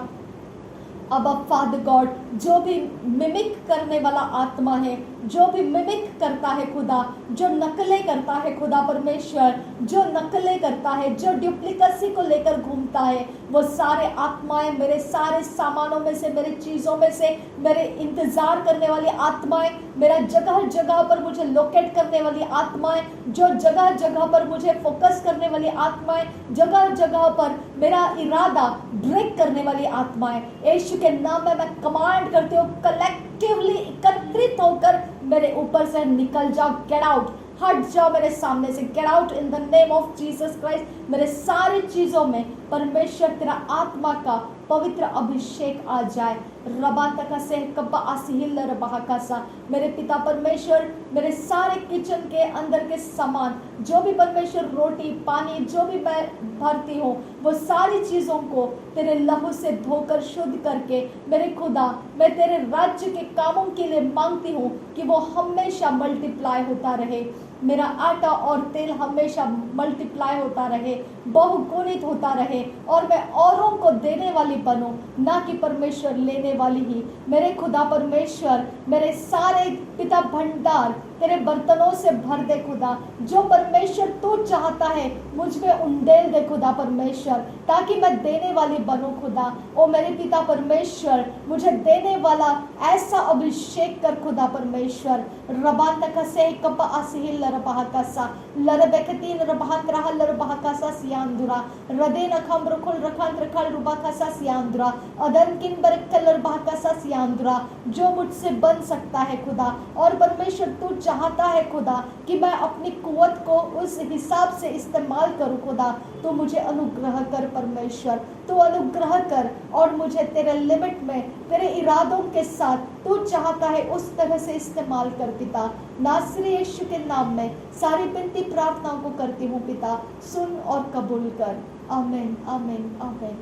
अब फादर गॉड जो भी मिमिक करने वाला आत्मा है, जो भी मिमिक करता है खुदा, जो नकलें करता है खुदा परमेश्वर, जो नकलें करता है, जो डुप्लीकेसी को लेकर घूमता है, वो सारे आत्माएं मेरे सारे सामानों में से, मेरी चीज़ों में से, मेरे इंतजार करने वाली आत्माएं, मेरा जगह जगह पर मुझे लोकेट करने वाली आत्माएं, जो जगह जगह पर मुझे फोकस करने वाली आत्माएं, जगह जगह पर मेरा इरादा ब्रेक करने वाली आत्माएं, यीशु के नाम में मैं कमांड करती हूँ, कलेक्टिवली एकत्रित होकर मेरे ऊपर से निकल जाओ, गेट आउट, हट जाओ मेरे सामने से, gate out in the name of Jesus Christ. मेरे सारी चीजों में परमेश्वर तेरा आत्मा का पवित्र अभिषेक आ जाए। रबा तका से कब्बा आसिहिल रबा कासा, मेरे पिता परमेश्वर, मेरे सारे किचन के अंदर के सामान, जो भी परमेश्वर रोटी पानी जो भी मैं भरती हूँ, वो सारी चीज़ों को तेरे लहू से धोकर शुद्ध करके मेरे खुदा, मैं तेरे राज्य के कामों के लिए मांगती हूँ कि वो हमेशा मल्टीप्लाई होता रहे। मेरा आटा और तेल हमेशा मल्टीप्लाई होता रहे, बहुगुणित होता रहे, और मैं औरों को देने वाली बनूं, ना कि परमेश्वर लेने वाली ही। मेरे खुदा परमेश्वर, मेरे सारे पिता भंडार तेरे बर्तनों से भर दे खुदा, जो परमेश्वर तू चाहता है मुझ में उंडेल दे खुदा परमेश्वर, ताकि मैं देने वाली बनूं खुदा। ओ मेरे पिता परमेश्वर, मुझे देने वाला ऐसा अभिषेक कर खुदा परमेश्वर। रबान तक से कपा आसिहिल लरबहकसा लरबेकतीन रबहकरा लरबहकसा सियांदुरा रदे नखम रुखुल रखन रखल रुबहकसा सियांदुरा अदन किन बरकल लरबहकसा सियांदुरा, जो मुझसे बन सकता है खुदा। और परमेश्वर तू चाहता है खुदा कि मैं अपनी कुव्वत को उस हिसाब से इस्तेमाल करूं खुदा। तो मुझे अनुग्रह कर परमेश्वर, तू अनुग्रह कर, और मुझे तेरे लिमिट में, तेरे इरादों के साथ तू चाहता है उस तरह से इस्तेमाल कर पिता। नासरी यीशु के नाम में सारी विनती प्रार्थनाओं को करती हूँ पिता, सुन और कबूल कर। आमीन आमीन आमीन।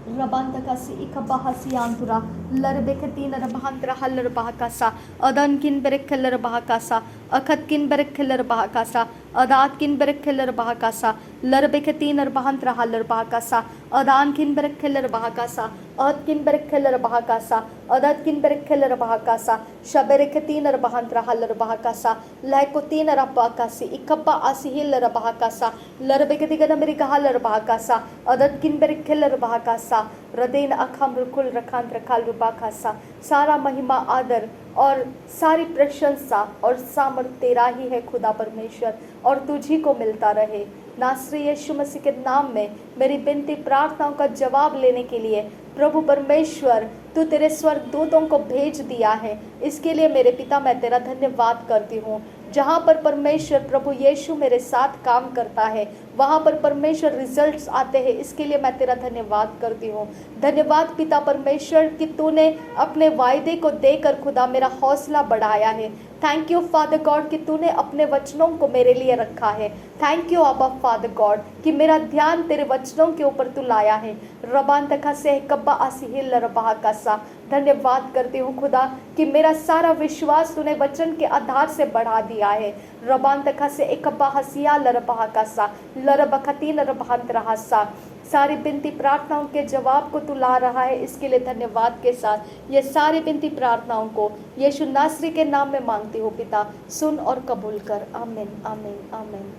रबांतकासी इकबाहसियांतुरा लरबेकतीन रबांतरा हल्लरबाहकासा अदन किन बेरखलरबाहकासा अखतकिन बेरखलरबाहकासा अदात किन बेरखलरबाहकासा लरबेकतीन रबांतरा हल्लरबाहकासा अदान किन बेरखलरबाहकासा अद किन बेरखलरबाहकासा अदत किन बेरखलरबाहकासा शबेरकतीन रबांतरा हल्लरबाहकासा लैकोतीन रबाकासी इकब्बा आसिहिलरबाहकासा लरबेकतिगनमरिका हल्लरबाहकासा अदत किन बेरखलरबाहकासा रदेन अखम रुकुल रखांत रखाल रुबा खासा। सारा महिमा आदर और सारी प्रशंसा और सामर्थ तेरा ही है खुदा परमेश्वर, और तुझी को मिलता रहे। नासरी यीशु मसीह के नाम में मेरी विनती प्रार्थनाओं का जवाब लेने के लिए प्रभु परमेश्वर तू तेरे स्वर्गदूतों को भेज दिया है, इसके लिए मेरे पिता मैं तेरा धन्यवाद करती हूँ। जहाँ पर परमेश्वर प्रभु यीशु मेरे साथ काम करता है, वहाँ पर परमेश्वर रिजल्ट्स आते हैं, इसके लिए मैं तेरा धन्यवाद करती हूँ। धन्यवाद पिता परमेश्वर कि तूने अपने वायदे को देकर खुदा मेरा हौसला बढ़ाया है। थैंक यू फादर गॉड कि तूने अपने वचनों को मेरे लिए रखा है। थैंक यू अब्बा फादर गॉड कि मेरा ध्यान तेरे वचनों के ऊपर तू लाया है। रबान तखा से कब्बा आसिहिल रबा कासा, धन्यवाद करती हूँ खुदा कि मेरा सारा विश्वास तूने वचन के आधार से बढ़ा दिया है। रबान तखा से एकब्बा हसिया लरबा कासा लरबखतीन रबांत रहासा। सारी विनती प्रार्थनाओं के जवाब को तू ला रहा है, इसके लिए धन्यवाद के साथ ये सारी विनती प्रार्थनाओं को यीशु नासरी के नाम में मांगती हूँ पिता, सुन और कबूल कर। आमीन आमीन आमीन।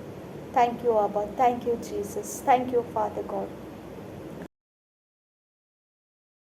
थैंक यू आबा, thank you Jesus, thank you father God.